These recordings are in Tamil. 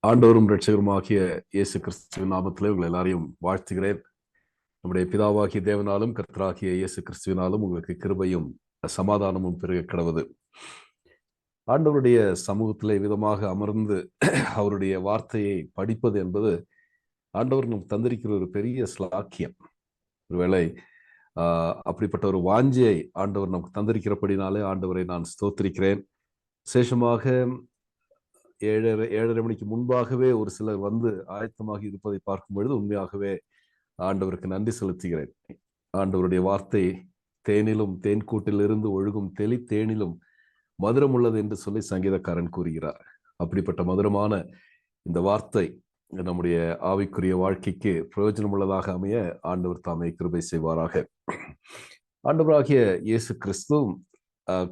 ஆண்டவரும் இரட்சகருமாகிய இயேசு கிறிஸ்துவின் நாமத்திலே உங்கள் எல்லாரையும் வாழ்த்துகிறேன். நம்முடைய பிதாவாகிய தேவனாலும் கர்த்தராகிய இயேசு கிறிஸ்துவினாலும் உங்களுக்கு கிருபையும் சமாதானமும் பெருக கிடவது. ஆண்டவருடைய சமூகத்திலே விதமாக அமர்ந்து அவருடைய வார்த்தையை படிப்பது என்பது ஆண்டவர் நமக்கு தந்திருக்கிற ஒரு பெரிய ஸ்லாக்கியம். ஒருவேளை அப்படிப்பட்ட ஒரு வாஞ்சையை ஆண்டவர் நமக்கு தந்திருக்கிறபடினாலே ஆண்டவரை நான் ஸ்தோத்திரிக்கிறேன். விசேஷமாக 7:30 மணிக்கு முன்பாகவே ஒரு சிலர் வந்து ஆயத்தமாக இருப்பதை பார்க்கும் பொழுது உண்மையாகவே ஆண்டவருக்கு நன்றி செலுத்துகிறேன். ஆண்டவருடைய வார்த்தை தேனிலும் தேன்கூட்டிலிருந்து ஒழுகும் தெளி தேனிலும் மதுரம் உள்ளது என்று சொல்லி சங்கீதக்காரன் கூறுகிறார். அப்படிப்பட்ட மதுரமான இந்த வார்த்தை நம்முடைய ஆவிக்குரிய வாழ்க்கைக்கு பிரயோஜனம் உள்ளதாக அமைய ஆண்டவர் தாமே கிருபை செய்வாராக. ஆண்டவராகிய இயேசு கிறிஸ்து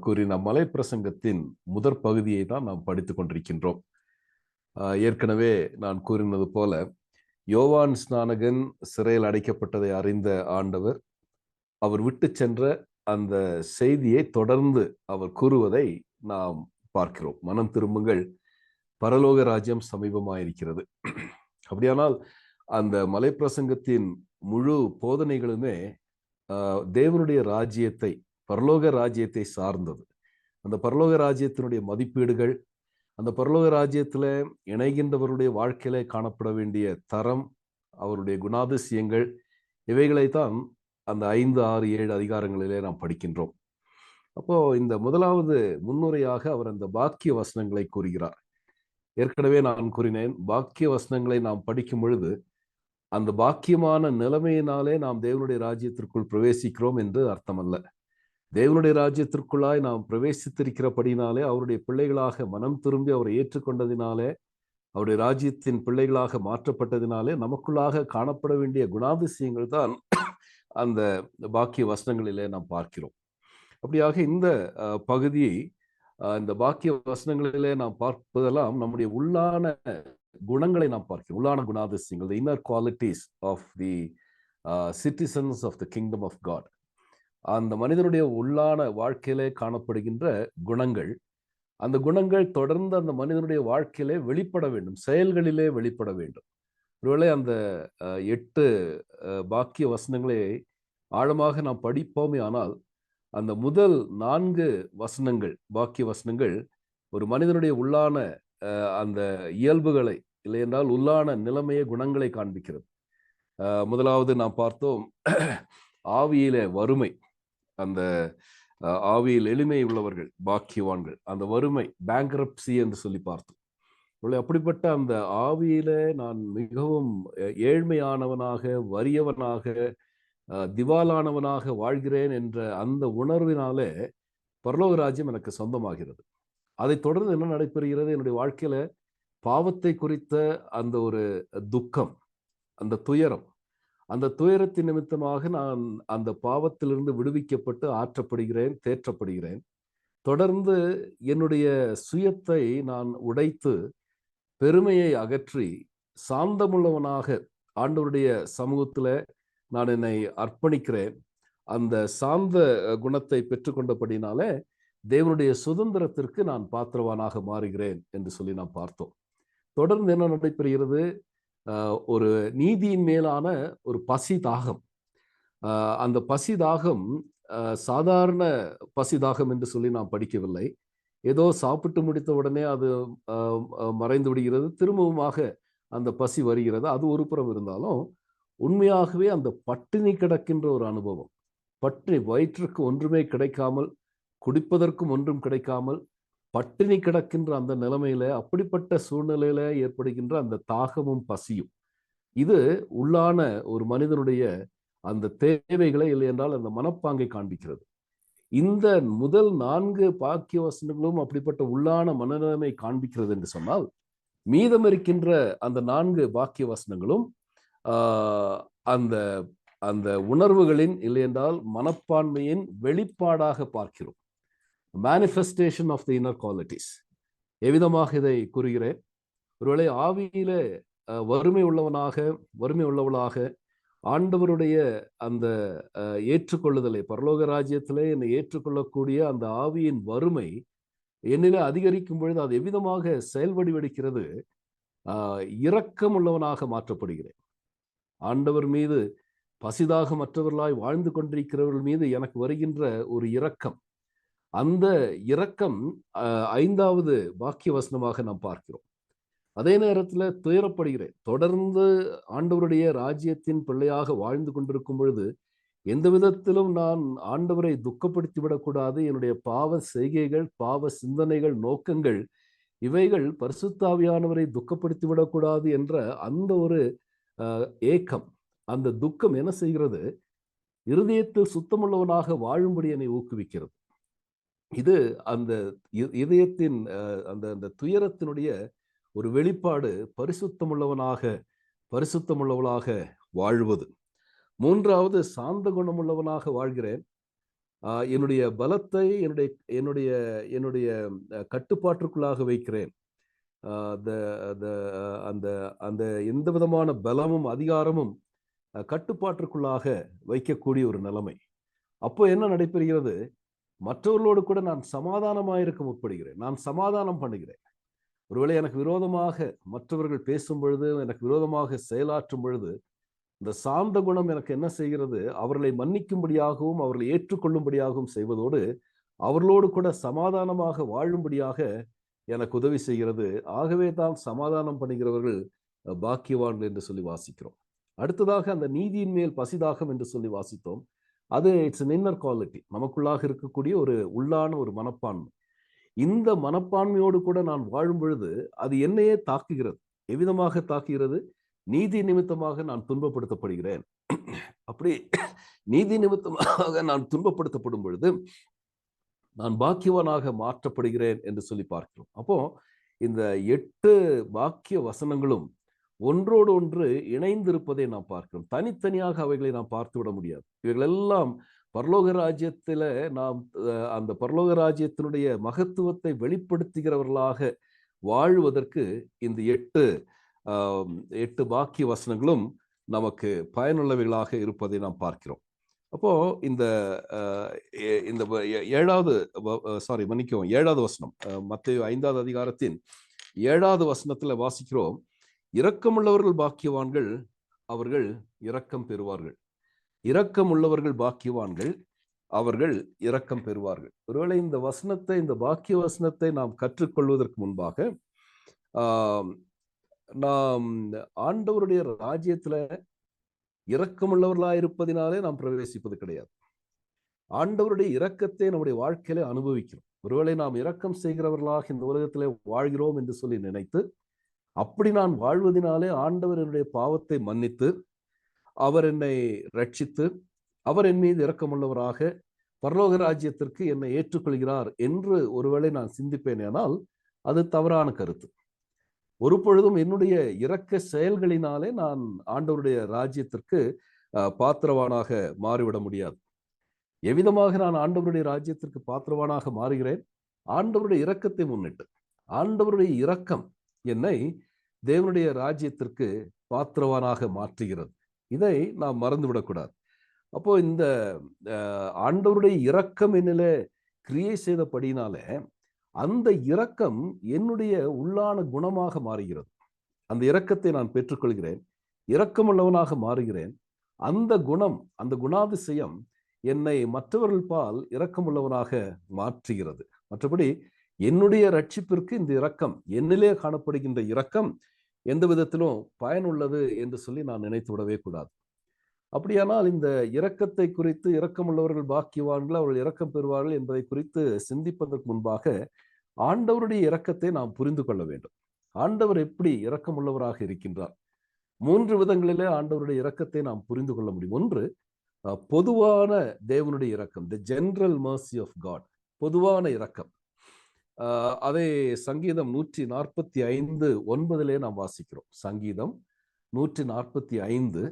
கூறின மலை பிரசங்கத்தின் முதற் பகுதியை தான் நாம் படித்துக் கொண்டிருக்கின்றோம். ஏற்கனவே நான் கூறினது போல யோவான் ஸ்நானகன் சிறையில் அடைக்கப்பட்டதை அறிந்த ஆண்டவர் அவர் விட்டு சென்ற அந்த செய்தியை தொடர்ந்து அவர் கூறுவதை நாம் பார்க்கிறோம். மனம் திரும்புங்கள், பரலோக ராஜ்யம் சமீபமாயிருக்கிறது. அப்படியானால் அந்த மலை பிரசங்கத்தின் முழு போதனைகளுமே தேவனுடைய ராஜ்யத்தை, பரலோக ராஜ்யத்தை சார்ந்தது. அந்த பரலோக ராஜ்யத்தினுடைய மதிப்பீடுகள், அந்த பரலோக ராஜ்யத்துல இணைகின்றவருடைய வாழ்க்கையில காணப்பட வேண்டிய தரம், அவருடைய குணாதிசயங்கள், இவைகளைத்தான் அந்த 5, 6, 7 அதிகாரங்களிலே நாம் படிக்கின்றோம். அப்போ இந்த முதலாவது முன்னுரையாக அவர் அந்த பாக்கிய வசனங்களை கூறுகிறார். ஏற்கனவே நான் கூறினேன், பாக்கிய வசனங்களை நாம் படிக்கும் பொழுது அந்த பாக்கியமான நிலைமையினாலே நாம் தேவனுடைய ராஜ்யத்திற்குள் பிரவேசிக்கிறோம் என்று அர்த்தம் அல்ல. தேவனுடைய ராஜ்யத்திற்குள்ளாய் நாம் பிரவேசித்திருக்கிறபடினாலே, அவருடைய பிள்ளைகளாக மனம் திரும்பி அவரை ஏற்றுக்கொண்டதினாலே, அவருடைய ராஜ்யத்தின் பிள்ளைகளாக மாற்றப்பட்டதினாலே நமக்குள்ளாக காணப்பட வேண்டிய குணாதிசயங்கள் தான் அந்த பாக்கிய வசனங்களிலே நாம் பார்க்கிறோம். அப்படியாக இந்த பகுதியை, இந்த பாக்கிய வசனங்களிலே நாம் பார்ப்பதெல்லாம் நம்முடைய உள்ளான குணங்களை நாம் பார்க்கிறோம். உள்ளான குணாதிசயங்கள், the inner qualities of the citizens of the kingdom of God. அந்த மனிதனுடைய உள்ளான வாழ்க்கையிலே காணப்படுகின்ற குணங்கள், அந்த குணங்கள் தொடர்ந்து அந்த மனிதனுடைய வாழ்க்கையிலே வெளிப்பட வேண்டும், செயல்களிலே வெளிப்பட வேண்டும். ஒருவேளை அந்த 8 பாக்கிய வசனங்களை ஆழமாக நாம் படிப்போமே ஆனால், அந்த முதல் 4 வசனங்கள், பாக்கிய வசனங்கள் ஒரு மனிதனுடைய உள்ளான அந்த இயல்புகளை, இல்லை என்றால் உள்ளான நிலைமையை, குணங்களை காண்பிக்கிறது. முதலாவது நாம் பார்த்தோம், ஆவியிலே வறுமை. அந்த ஆவியில் எளிமை உள்ளவர்கள் பாக்கியவான்கள். அந்த வறுமை, பேங்க்ரப்சி என்று சொல்லி பார்த்தோம். அப்படிப்பட்ட அந்த ஆவியில நான் மிகவும் ஏழ்மையானவனாக, வறியவனாக, திவாலானவனாக வாழ்கிறேன் என்ற அந்த உணர்வினாலே பரலோக ராஜ்யம் எனக்கு சொந்தமாகிறது. அதை தொடர்ந்து என்ன நடைபெறுகிறது? என்னுடைய வாழ்க்கையில பாவத்தை குறித்த அந்த ஒரு துக்கம், அந்த துயரம், அந்த துயரத்தின் நிமித்தமாக நான் அந்த பாவத்திலிருந்து விடுவிக்கப்பட்டு ஆற்றப்படுகிறேன், தேற்றப்படுகிறேன். தொடர்ந்து என்னுடைய சுயத்தை நான் உடைத்து, பெருமையை அகற்றி, சாந்தமுள்ளவனாக ஆண்டவருடைய சமூகத்துல நான் என்னை அர்ப்பணிக்கிறேன். அந்த சாந்த குணத்தை பெற்றுக்கொண்டபடினாலே தேவனுடைய சுதந்திரத்திற்கு நான் பாத்திரவானாக மாறுகிறேன் என்று சொல்லி நாம் பார்த்தோம். தொடர்ந்து என்ன நடைபெறுகிறது? ஒரு நீதியின் மேலான ஒரு பசி தாகம். அந்த பசி தாகம் சாதாரண பசி தாகம் என்று சொல்லி நாம் படிக்கவில்லை. ஏதோ சாப்பிட்டு முடித்த உடனே அது மறைந்து விடுகிறது, திரும்பவுமாக அந்த பசி வருகிறது. அது ஒரு புறம் இருந்தாலும், உண்மையாகவே அந்த பட்டினி கிடக்கின்ற ஒரு அனுபவம், பட்டினி, வயிற்றுக்கு ஒன்றுமே கிடைக்காமல், குடிப்பதற்கும் ஒன்றும் கிடைக்காமல் பட்டினி கிடக்கின்ற அந்த நிலைமையில, அப்படிப்பட்ட சூழ்நிலையில ஏற்படுகின்ற அந்த தாகமும் பசியும், இது உள்ளான ஒரு மனிதனுடைய அந்த தேவைகளை, இல்லை என்றால் அந்த மனப்பாங்கை காண்பிக்கிறது. இந்த முதல் 4 பாக்கிய வசனங்களும் அப்படிப்பட்ட உள்ளான மனநிலைமை காண்பிக்கிறது என்று சொன்னால், மீதம் இருக்கின்ற அந்த 4 பாக்கிய வசனங்களும் அந்த அந்த உணர்வுகளின், இல்லை என்றால் மனப்பான்மையின் வெளிப்பாடாக பார்க்கிறோம். Manifestation of the inner qualities. எவ்விதமாக இதை கூறுகிறேன்? ஒருவேளை ஆவியில வறுமை உள்ளவளாக ஆண்டவருடைய அந்த ஏற்றுக்கொள்ளுதலை, பரலோக ராஜ்யத்திலே என்னை ஏற்றுக்கொள்ளக்கூடிய அந்த ஆவியின் வறுமை என்னிலே அதிகரிக்கும் பொழுது அது எவ்விதமாக செயல்வடிவெடுக்கிறது? இரக்கமுள்ளவனாக மாற்றப்படுகிறேன். ஆண்டவர் மீது பசிதாக மற்றவர்களாய் வாழ்ந்து கொண்டிருக்கிறவர்கள் மீது எனக்கு வருகின்ற ஒரு இரக்கம், அந்த இரக்கம் 5வது வாக்கிய வசனமாக நாம் பார்க்கிறோம். அதே நேரத்தில் துயரப்படுகிறேன். தொடர்ந்து ஆண்டவருடைய ராஜ்யத்தின் பிள்ளையாக வாழ்ந்து கொண்டிருக்கும் பொழுது எந்த விதத்திலும் நான் ஆண்டவரை துக்கப்படுத்தி விடக்கூடாது. என்னுடைய பாவ செய்கைகள், பாவ சிந்தனைகள், நோக்கங்கள் இவைகள் பரிசுத்தாவியானவரை துக்கப்படுத்தி விடக்கூடாது என்ற அந்த ஒரு ஏக்கம், அந்த துக்கம் என்ன செய்கிறது? இருதயத்தில் சுத்தமுள்ளவனாக வாழும்படி என்னை ஊக்குவிக்கிறது. இது அந்த இதயத்தின் அந்த துயரத்தினுடைய ஒரு வெளிப்பாடு, பரிசுத்தமுள்ளவளாக வாழ்வது. 3வது, சாந்த குணமுள்ளவனாக வாழ்கிறேன். என்னுடைய பலத்தை என்னுடைய என்னுடைய கட்டுப்பாட்டிற்குள்ளாக வைக்கிறேன். அந்த அந்த எந்த விதமான பலமும் அதிகாரமும் கட்டுப்பாட்டிற்குள்ளாக வைக்கக்கூடிய ஒரு நிலைமை. அப்போ என்ன நடைபெறுகிறது? மற்றவர்களோடு கூட நான் சமாதானமாயிருக்க முற்படுகிறேன். நான் சமாதானம் பண்ணுகிறேன். ஒருவேளை எனக்கு விரோதமாக மற்றவர்கள் பேசும் பொழுது, எனக்கு விரோதமாக செயலாற்றும் பொழுது, இந்த சாந்த குணம் எனக்கு என்ன செய்கிறது? அவர்களை மன்னிக்கும்படியாகவும் அவர்களை ஏற்றுக்கொள்ளும்படியாகவும் செய்வதோடு அவர்களோடு கூட சமாதானமாக வாழும்படியாக எனக்கு உதவி செய்கிறது. ஆகவே தான் சமாதானம் பண்ணுகிறவர்கள் பாக்கியவான்கள் என்று சொல்லி வாசிக்கிறோம். அடுத்ததாக அந்த நீதியின் மேல் பசிதாகம் என்று சொல்லி வாசித்தோம். அது இட்ஸ் an inner quality, நமக்குள்ளாக இருக்கக்கூடிய ஒரு உள்ளான ஒரு மனப்பான்மை. இந்த மனப்பான்மையோடு கூட நான் வாழும் பொழுது அது என்னையே தாக்குகிறது. எவ்விதமாக தாக்குகிறது? நீதி நிமித்தமாக நான் துன்பப்படுத்தப்படுகிறேன். அப்படி நீதி நிமித்தமாக நான் துன்பப்படுத்தப்படும் பொழுது நான் பாக்கியவானாக மாற்றப்படுகிறேன் என்று சொல்லி பார்க்கிறோம். அப்போ இந்த 8 வாக்கிய வசனங்களும் ஒன்றோடு ஒன்று இணைந்திருப்பதை நாம் பார்க்கிறோம். தனித்தனியாக அவைகளை நாம் பார்த்து விட முடியாது. இவைகள் எல்லாம் பரலோக ராஜ்யத்தில நாம் அந்த பரலோக ராஜ்யத்தினுடைய மகத்துவத்தை வெளிப்படுத்துகிறவர்களாக வாழ்வதற்கு இந்த 8 வாக்கிய வசனங்களும் நமக்கு பயனுள்ளவைகளாக இருப்பதை நாம் பார்க்கிறோம். அப்போ இந்த 7வது வசனம், மத்தேயு 5வது அதிகாரத்தின் 7வது வசனத்துல வாசிக்கிறோம், இரக்கமுள்ளவர்கள் பாக்கியவான்கள், அவர்கள் இரக்கம் பெறுவார்கள். இரக்கமுள்ளவர்கள் பாக்கியவான்கள், அவர்கள் இரக்கம் பெறுவார்கள். ஒருவேளை இந்த பாக்கிய வசனத்தை நாம் கற்றுக்கொள்வதற்கு முன்பாக நாம் ஆண்டவருடைய ராஜ்யத்துல இரக்கமுள்ளவர்களாயிருப்பதினாலே நாம் பிரவேசிப்பது கிடையாது. ஆண்டவருடைய இரக்கத்தை நம்முடைய வாழ்க்கையில அனுபவிக்கிறோம். ஒருவேளை நாம் இரக்கம் செய்கிறவர்களாக இந்த உலகத்திலே வாழ்கிறோம் என்று சொல்லி நினைத்து, அப்படி நான் வாழ்வதனாலே ஆண்டவர் என்னுடைய பாவத்தை மன்னித்து, அவர் என்னை ரட்சித்து, அவர் என் மீது இரக்கமுள்ளவராக பரலோக ராஜ்யத்திற்கு என்னை ஏற்றுக்கொள்கிறார் என்று ஒருவேளை நான் சிந்திப்பேனேனால் அது தவறான கருத்து. ஒரு பொழுதும் என்னுடைய இரக்க செயல்களினாலே நான் ஆண்டவருடைய ராஜ்யத்திற்கு பாத்திரவானாக மாறிவிட முடியாது. எவ்விதமாக நான் ஆண்டவருடைய ராஜ்யத்திற்கு பாத்திரவானாக மாறுகிறேன்? ஆண்டவருடைய இரக்கத்தை முன்னிட்டு. ஆண்டவருடைய இரக்கம் என்னை தேவனுடைய ராஜ்யத்திற்கு பாத்திரவானாக மாற்றுகிறது. இதை நாம் மறந்துவிடக்கூடாது. அப்போ இந்த ஆண்டவருடைய இரக்கம் என்னிலே கிரியை செய்தபடினாலே அந்த இரக்கம் என்னுடைய உள்ளான குணமாக மாறுகிறது. அந்த இரக்கத்தை நான் பெற்றுக்கொள்கிறேன், இரக்கமுள்ளவனாக மாறுகிறேன். அந்த குணம், அந்த குணாதிசயம் என்னை மற்றவர்கள் பால் இரக்கமுள்ளவனாக மாற்றுகிறது. மற்றபடி என்னுடைய ரட்சிப்பிற்கு இந்த இரக்கம், என்னிலே காணப்படுகின்ற இரக்கம் எந்த விதத்திலும் பயனுள்ளது என்று சொல்லி நான் நினைத்து விடவே கூடாது. அப்படியானால் இந்த இரக்கத்தை குறித்து, இரக்கமுள்ளவர்கள் பாக்கியவான்கள், அவர்கள் இரக்கம் பெறுவார்கள் என்பதை குறித்து சிந்திப்பதற்கு முன்பாக ஆண்டவருடைய இரக்கத்தை நாம் புரிந்து கொள்ள வேண்டும். ஆண்டவர் எப்படி இரக்கமுள்ளவராக இருக்கின்றார்? 3 விதங்களிலே ஆண்டவருடைய இரக்கத்தை நாம் புரிந்து கொள்ள முடியும். ஒன்று, பொதுவான தேவனுடைய இரக்கம், the general mercy of God, பொதுவான இரக்கம். அதை சங்கீதம் 145:9 நாம் வாசிக்கிறோம். சங்கீதம் 145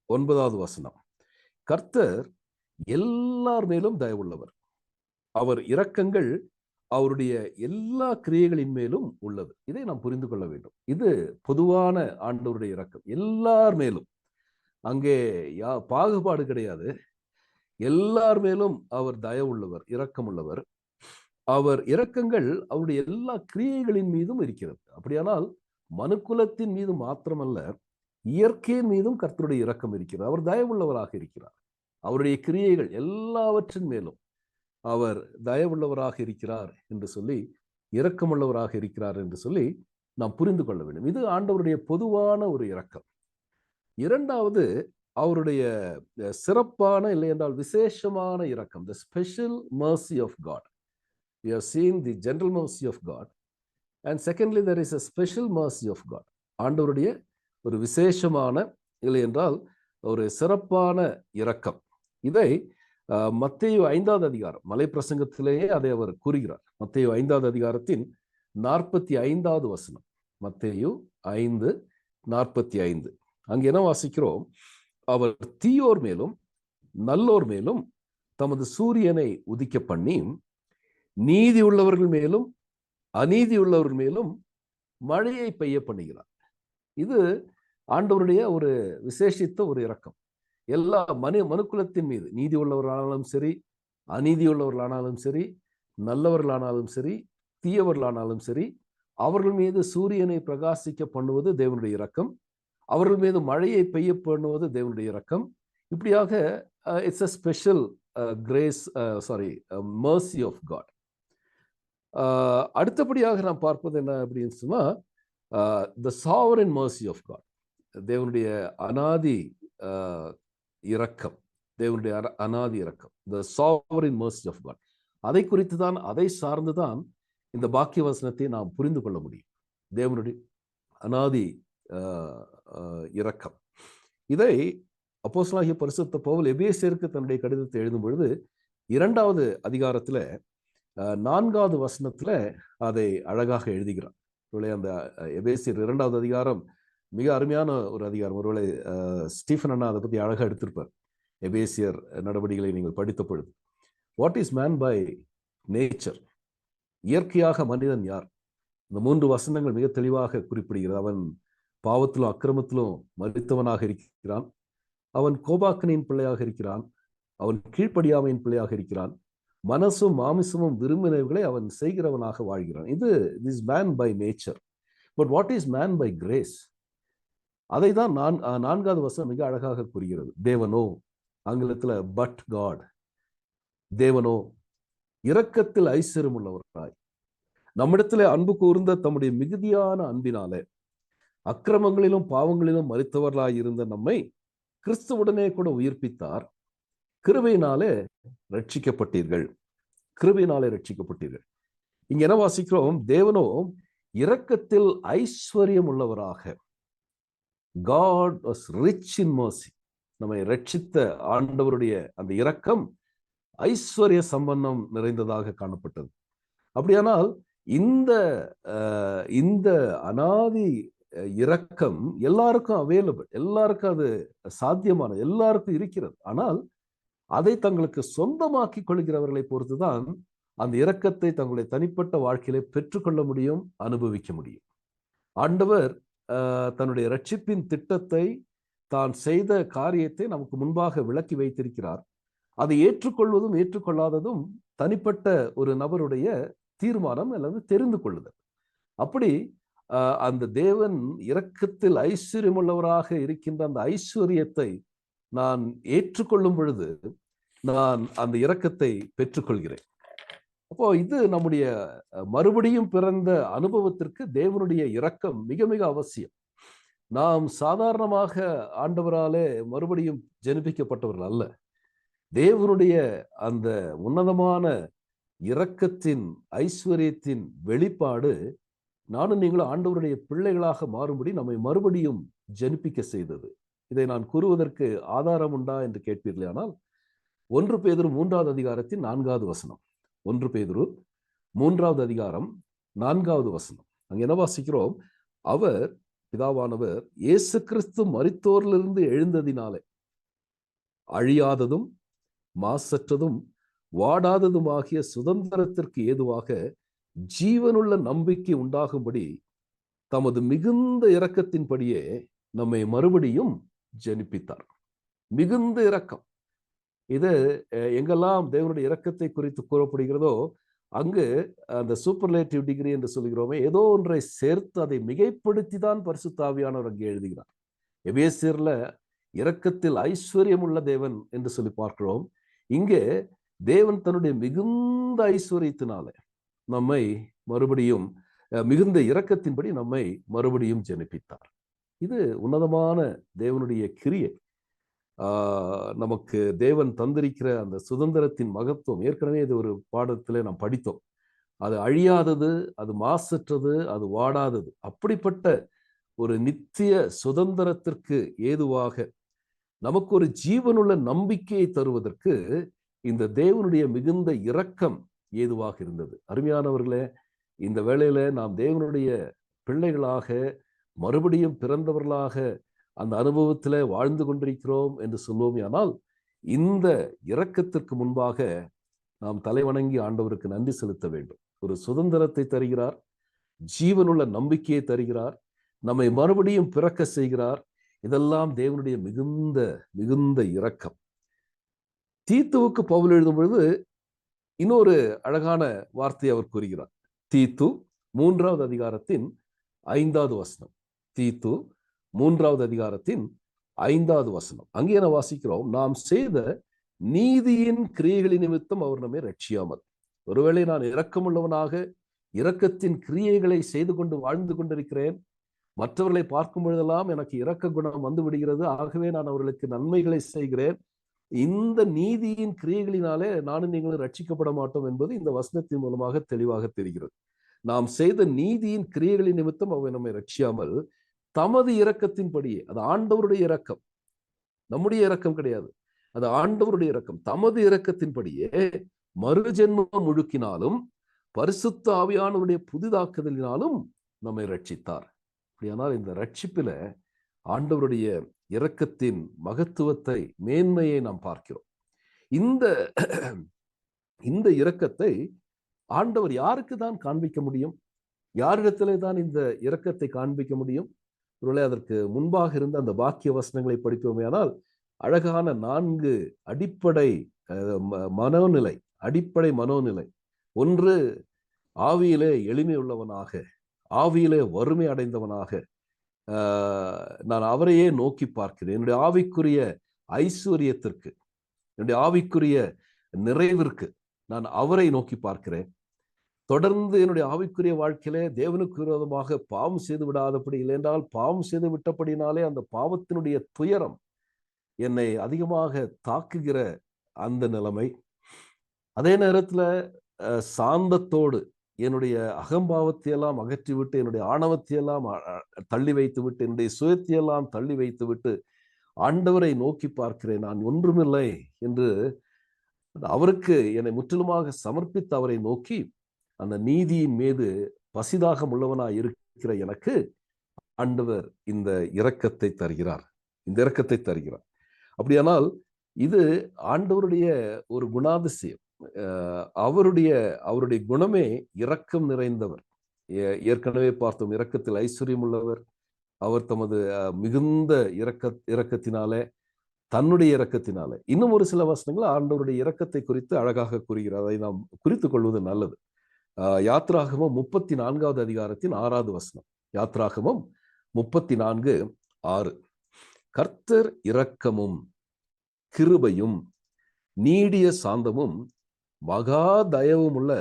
9வது வசனம், கர்த்தர் எல்லார் மேலும் தயவுள்ளவர், அவர் இரக்கங்கள் அவருடைய எல்லா கிரியைகளின் மேலும் உள்ளது. இதை நாம் புரிந்து கொள்ள வேண்டும். இது பொதுவான ஆண்டவருடைய இரக்கம், எல்லார் மேலும். அங்கே பாகுபாடு கிடையாது. எல்லார் மேலும் அவர் தயவுள்ளவர், இரக்கமுள்ளவர். அவர் இரக்கங்கள் அவருடைய எல்லா கிரியைகளின் மீதும் இருக்கிறது. அப்படியானால் மனுக்குலத்தின் மீது மாத்திரமல்ல, இயற்கையின் மீதும் கர்த்தருடைய இரக்கம் இருக்கிறார். அவர் தயவுள்ளவராக இருக்கிறார். அவருடைய கிரியைகள் எல்லாவற்றின் மேலும் அவர் தயவுள்ளவராக இருக்கிறார் என்று சொல்லி, இரக்கமுள்ளவராக இருக்கிறார் என்று சொல்லி நாம் புரிந்து கொள்ள வேண்டும். இது ஆண்டவருடைய பொதுவான ஒரு இரக்கம். இரண்டாவது, அவருடைய சிறப்பான, இல்லை என்றால் விசேஷமான இரக்கம், the special mercy of God. We have seen the general mercy of God, and secondly there is a special mercy of God. ஆண்டவருடைய ஒரு விசேஷமான, இல்லை என்றால் ஒரு சிறப்பான இரக்கம். இதை மத்தேயு 5வது அதிகாரம் மலை பிரசங்கத்திலேயே அதை அவர் கூறுகிறார். மத்தேயு 5வது அதிகாரத்தின் 45வது வசனம். மத்தேயு 5:45. அங்கே என்ன வாசிக்கிறோம்? அவர் தீயோர் மேலும் நல்லோர் மேலும் தமது சூரியனை உதிக்க பண்ணி, நீதி உள்ளவர்கள் மேலும் அநீதி உள்ளவர்கள் மேலும் மழையை பெய்ய பண்ணுகிறார். இது ஆண்டவருடைய ஒரு விசேஷித்த ஒரு இரக்கம். எல்லா மனுக்குலத்தின் மீது, நீதி உள்ளவர்களானாலும் சரி, அநீதி உள்ளவர்களானாலும் சரி, நல்லவர்களானாலும் சரி, தீயவர்களானாலும் சரி, அவர்கள் மீது சூரியனை பிரகாசிக்க பண்ணுவது தேவனுடைய இரக்கம். அவர்கள் மீது மழையை பெய்ய பண்ணுவது தேவனுடைய இரக்கம். இப்படியாக it's a special grace, mercy of God. அடுத்தபடியாக நாம் பார்ப்பது என்ன அப்படின்னு சொன்னா, the sovereign mercy of God. தேவனுடைய அனாதி இரக்கம், தேவனுடைய அனாதி இரக்கம், the sovereign mercy of God. அதை குறித்து தான், அதை சார்ந்துதான் இந்த பாக்கிய வசனத்தை நாம் புரிந்து கொள்ள முடியும். தேவனுடைய அனாதி இரக்கம். இதை அப்போஸ்தலனாகிய பரிசுத்த பவுல் எபேசியருக்கு தன்னுடைய கடிதத்தை எழுதும் பொழுது 2வது அதிகாரத்துல 4வது வசனத்துல அதை அழகாக எழுதுகிறார். ஒருவேளை அந்த எபேசியர் 2வது அதிகாரம் மிக அருமையான ஒரு அதிகாரம். ஒருவேளை ஸ்டீஃபன் அண்ணா அதை பத்தி அழகா எடுத்திருப்பார். எபேசியர் நடவடிக்கைகளை நீங்கள் படித்த பொழுது, what is man by nature, இயற்கையாக மனிதன் யார்? இந்த 3 வசனங்கள் மிக தெளிவாக குறிப்பிடுகிறது. அவன் பாவத்திலும் அக்கிரமத்திலும் மரித்தவனாக இருக்கிறான், அவன் கோபாக்கனின் பிள்ளையாக இருக்கிறான், அவன் கீழ்ப்படியாமையின் பிள்ளையாக இருக்கிறான், மனசும் மாமிசமும் விரும்பினவர்களை அவன் செய்கிறவனாக வாழ்கிறான். இது is man by nature. But what is man by grace? அதை தான் 4வது வசனம் மிக அழகாக கூறுகிறது. தேவனோ, ஆங்கிலத்தில் பட் காட், தேவனோ இரக்கத்தில் ஐஸ்வர்யம் உள்ளவராய் நம்மிடத்திலே அன்பு கூர்ந்த தம்முடைய மிகுதியான அன்பினாலே அக்கிரமங்களிலும் பாவங்களிலும் மரித்தவர்களாய் இருந்த நம்மை கிறிஸ்துவுடனே கூட உயிர்ப்பித்தார். கிருபையினாலே ரட்சிக்கப்பட்டீர்கள், கிருபையினாலே ரட்சிக்கப்பட்டீர்கள். இங்க என்ன வாசிக்கிறோம்? தேவனோ இரக்கத்தில் ஐஸ்வர்யம் உள்ளவராக, God was rich in mercy. நம்மை ரட்சித்த ஆண்டவருடைய அந்த இரக்கம் ஐஸ்வர்ய சம்பன்னம் நிறைந்ததாக காணப்பட்டது. அப்படியானால் இந்த அனாதி இரக்கம் எல்லாருக்கும் அவைலபிள், எல்லாருக்கும் அது சாத்தியமான, எல்லாருக்கும் இருக்கிறது. ஆனால் அதை தங்களுக்கு சொந்தமாக்கி கொள்கிறவர்களை பொறுத்துதான் அந்த இரக்கத்தை தங்களுடைய தனிப்பட்ட வாழ்க்கையிலே பெற்றுக்கொள்ள முடியும், அனுபவிக்க முடியும். ஆண்டவர் தன்னுடைய ரட்சிப்பின் திட்டத்தை, தான் செய்த காரியத்தை நமக்கு முன்பாக விளக்கி வைத்திருக்கிறார். அதை ஏற்றுக்கொள்வதும் ஏற்றுக்கொள்ளாததும் தனிப்பட்ட ஒரு நபருடைய தீர்மானம் அல்லது தெரிந்து கொள்ளுதல். அப்படி அந்த தேவன் இரக்கத்தில் ஐஸ்வர்யம் உள்ளவராக இருக்கின்ற அந்த ஐஸ்வர்யத்தை நான் ஏற்றுக்கொள்ளும் பொழுது நான் அந்த இரக்கத்தை பெற்றுக்கொள்கிறேன். அப்போ இது நம்முடைய மறுபடியும் பிறந்த அனுபவத்திற்கு தேவனுடைய இரக்கம் மிக மிக அவசியம். நாம் சாதாரணமாக ஆண்டவராலே மறுபடியும் ஜெனிப்பிக்கப்பட்டவர்கள் அல்ல. தேவனுடைய அந்த உன்னதமான இரக்கத்தின் ஐஸ்வர்யத்தின் வெளிப்பாடு நானும் நீங்களும் ஆண்டவருடைய பிள்ளைகளாக மாறும்படி நம்மை மறுபடியும் ஜெனிப்பிக்க செய்தது. இதை நான் கூறுவதற்கு ஆதாரம் உண்டா என்று கேட்பீர்களே. ஆனால் 1 பேதுரு 3வது அதிகாரத்தின் 4வது வசனம். 1 பேதுரு 3வது அதிகாரம் 4வது வசனம். அங்க என்ன வாசிக்கிறோம்? அவர், பிதாவானவர், இயேசு கிறிஸ்து மரித்தோரிலிருந்து எழுந்ததினாலே அழியாததும் மாசற்றதும் வாடாததுமாகிய சுதந்திரத்திற்கு ஏதுவாக ஜீவனுள்ள நம்பிக்கை உண்டாகும்படி தமது மிகுந்த இரக்கத்தின்படியே நம்மை மறுபடியும் ஜெனிப்பித்தார். மிகுந்த இரக்கம். இது எங்கெல்லாம் தேவனுடைய இரக்கத்தை குறித்து கூறப்படுகிறதோ அங்கு அந்த சூப்பர்லேட்டிவ் டிகிரி என்று சொல்கிறோமே, ஏதோ ஒன்றை சேர்த்து அதை மிகைப்படுத்தி தான் பரிசுத்த ஆவியானவர் அங்கே எழுதுகிறார். எபேசியர்ல இரக்கத்தில் ஐஸ்வர்யம் உள்ள தேவன் என்று சொல்லி பார்க்கிறோம். இங்கே தேவன் தன்னுடைய மிகுந்த ஐஸ்வர்யத்தினாலே நம்மை மறுபடியும் மிகுந்த இரக்கத்தின்படி நம்மை மறுபடியும் ஜெனிப்பித்தார். இது உன்னதமான தேவனுடைய கிரியை. நமக்கு தேவன் தந்திருக்கிற அந்த சுதந்திரத்தின் மகத்துவம், ஏற்கனவே இது ஒரு பாடத்திலே நாம் படித்தோம். அது அழியாதது, அது மாசற்றது, அது வாடாதது. அப்படிப்பட்ட ஒரு நித்திய சுதந்திரத்திற்கு ஏதுவாக நமக்கு ஒரு ஜீவனுள்ள நம்பிக்கையை தருவதற்கு இந்த தேவனுடைய மிகுந்த இரக்கம் ஏதுவாக இருந்தது. அருமையானவர்களே, இந்த வேளையில நாம் தேவனுடைய பிள்ளைகளாக மறுபடியும் பிறந்தவர்களாக அந்த அனுபவத்திலே வாழ்ந்து கொண்டிருக்கிறோம் என்று சொல்லுவோம். ஆனால் இந்த இரக்கத்திற்கு முன்பாக நாம் தலைவணங்கி ஆண்டவருக்கு நன்றி செலுத்த வேண்டும். ஒரு சுதந்திரத்தை தருகிறார், ஜீவனுள்ள நம்பிக்கையை தருகிறார், நம்மை மறுபடியும் பிறக்க செய்கிறார். இதெல்லாம் தேவனுடைய மிகுந்த மிகுந்த இரக்கம். தீத்துவுக்கு பவுல் எழுதும் பொழுது இன்னொரு அழகான வார்த்தையை அவர் கூறுகிறார். தீத்து 3வது அதிகாரத்தின் 5வது வசனம். தீத்து 3வது அதிகாரத்தின் 5வது வசனம். அங்கே என்ன வாசிக்கிறோம்? நாம் செய்த நீதியின் கிரியைகளின் நிமித்தம் அவர் நம்மை ரட்சியாமல். ஒருவேளை நான் இரக்கமுள்ளவனாக இரக்கத்தின் கிரியைகளை செய்து கொண்டு வாழ்ந்து கொண்டிருக்கிறேன், மற்றவர்களை பார்க்கும் பொழுதெல்லாம் எனக்கு இரக்க குணம் வந்து விடுகிறது, ஆகவே நான் அவர்களுக்கு நன்மைகளை செய்கிறேன், இந்த நீதியின் கிரியைகளினாலே நானும் நீங்களும் ரட்சிக்கப்பட மாட்டோம் என்பது இந்த வசனத்தின் மூலமாக தெளிவாக தெரிகிறது. நாம் செய்த நீதியின் கிரியைகளின் நிமித்தம் அவர் நம்மை ரட்சியாமல் தமது இரக்கத்தின்படியே, அது ஆண்டவருடைய இரக்கம், நம்முடைய இரக்கம் கிடையாது, அது ஆண்டவருடைய இரக்கம், தமது இரக்கத்தின்படியே மறுஜென்மம் முழுக்கினாலும் பரிசுத்த ஆவியானவருடைய புதிதாக்குதலினாலும் நம்மை ரட்சித்தார். அப்படியானால் இந்த ரட்சிப்பில ஆண்டவருடைய இரக்கத்தின் மகத்துவத்தை, மேன்மையை நாம் பார்க்கிறோம். இந்த இரக்கத்தை ஆண்டவர் யாருக்கு தான் காண்பிக்க முடியும்? யாரிடத்திலே தான் இந்த இரக்கத்தை காண்பிக்க முடியும்? ஒருவேளை அதற்கு முன்பாக இருந்த அந்த வாக்கிய வசனங்களை படிப்போமே ஆனால் அழகான 4 அடிப்படை மனோநிலை, அடிப்படை மனோநிலை. ஒன்று, ஆவியிலே எளிமை உள்ளவனாக, ஆவியிலே வறுமை அடைந்தவனாக நான் அவரையே நோக்கி பார்க்கிறேன். என்னுடைய ஆவிக்குரிய ஐஸ்வர்யத்திற்கு, என்னுடைய ஆவிக்குரிய நிறைவிற்கு நான் அவரை நோக்கி பார்க்கிறேன். தொடர்ந்து என்னுடைய ஆவிக்குரிய வாழ்க்கையிலே தேவனுக்கு விரோதமாக பாவம் செய்து விடாதபடி, இல்லையென்றால் பாவம் செய்து விட்டபடினாலே அந்த பாவத்தினுடைய துயரம் என்னை அதிகமாக தாக்குகிற அந்த நிலைமை. அதே நேரத்துல சாந்தத்தோடு என்னுடைய அகம்பாவத்தையெல்லாம் அகற்றிவிட்டு, என்னுடைய ஆணவத்தையெல்லாம் தள்ளி வைத்து விட்டு, என்னுடைய சுயத்தையெல்லாம் தள்ளி வைத்து விட்டு ஆண்டவரை நோக்கி பார்க்கிறேன். நான் ஒன்றுமில்லை என்று அவருக்கு என்னை முற்றிலுமாக சமர்ப்பித்து அவரை நோக்கி அந்த நீதியின் மீது பசிதாகம் உள்ளவனாய் இருக்கிற எனக்கு ஆண்டவர் இந்த இரக்கத்தை தருகிறார், இந்த இரக்கத்தை தருகிறார். அப்படியானால் இது ஆண்டவருடைய ஒரு குணாதிசயம். அவருடைய குணமே இரக்கம் நிறைந்தவர். ஏற்கனவே பார்த்தோம், இரக்கத்தில் ஐஸ்வர்யம் உள்ளவர். அவர் தமது மிகுந்த இரக்கத்தினாலே, தன்னுடைய இரக்கத்தினாலே, இன்னும் ஒரு சில வசனங்கள் ஆண்டவருடைய இரக்கத்தை குறித்து அழகாக கூறுகிறார். அதை நாம் குறித்துக் கொள்வது நல்லது. யாத்ராகமம் 34வது அதிகாரத்தின் 6வது வசனம். யாத்ராகமம் 34:6. கர்த்தர் இரக்கமும் கிருபையும் நீடிய சாந்தமும் மகா தயவும் உள்ள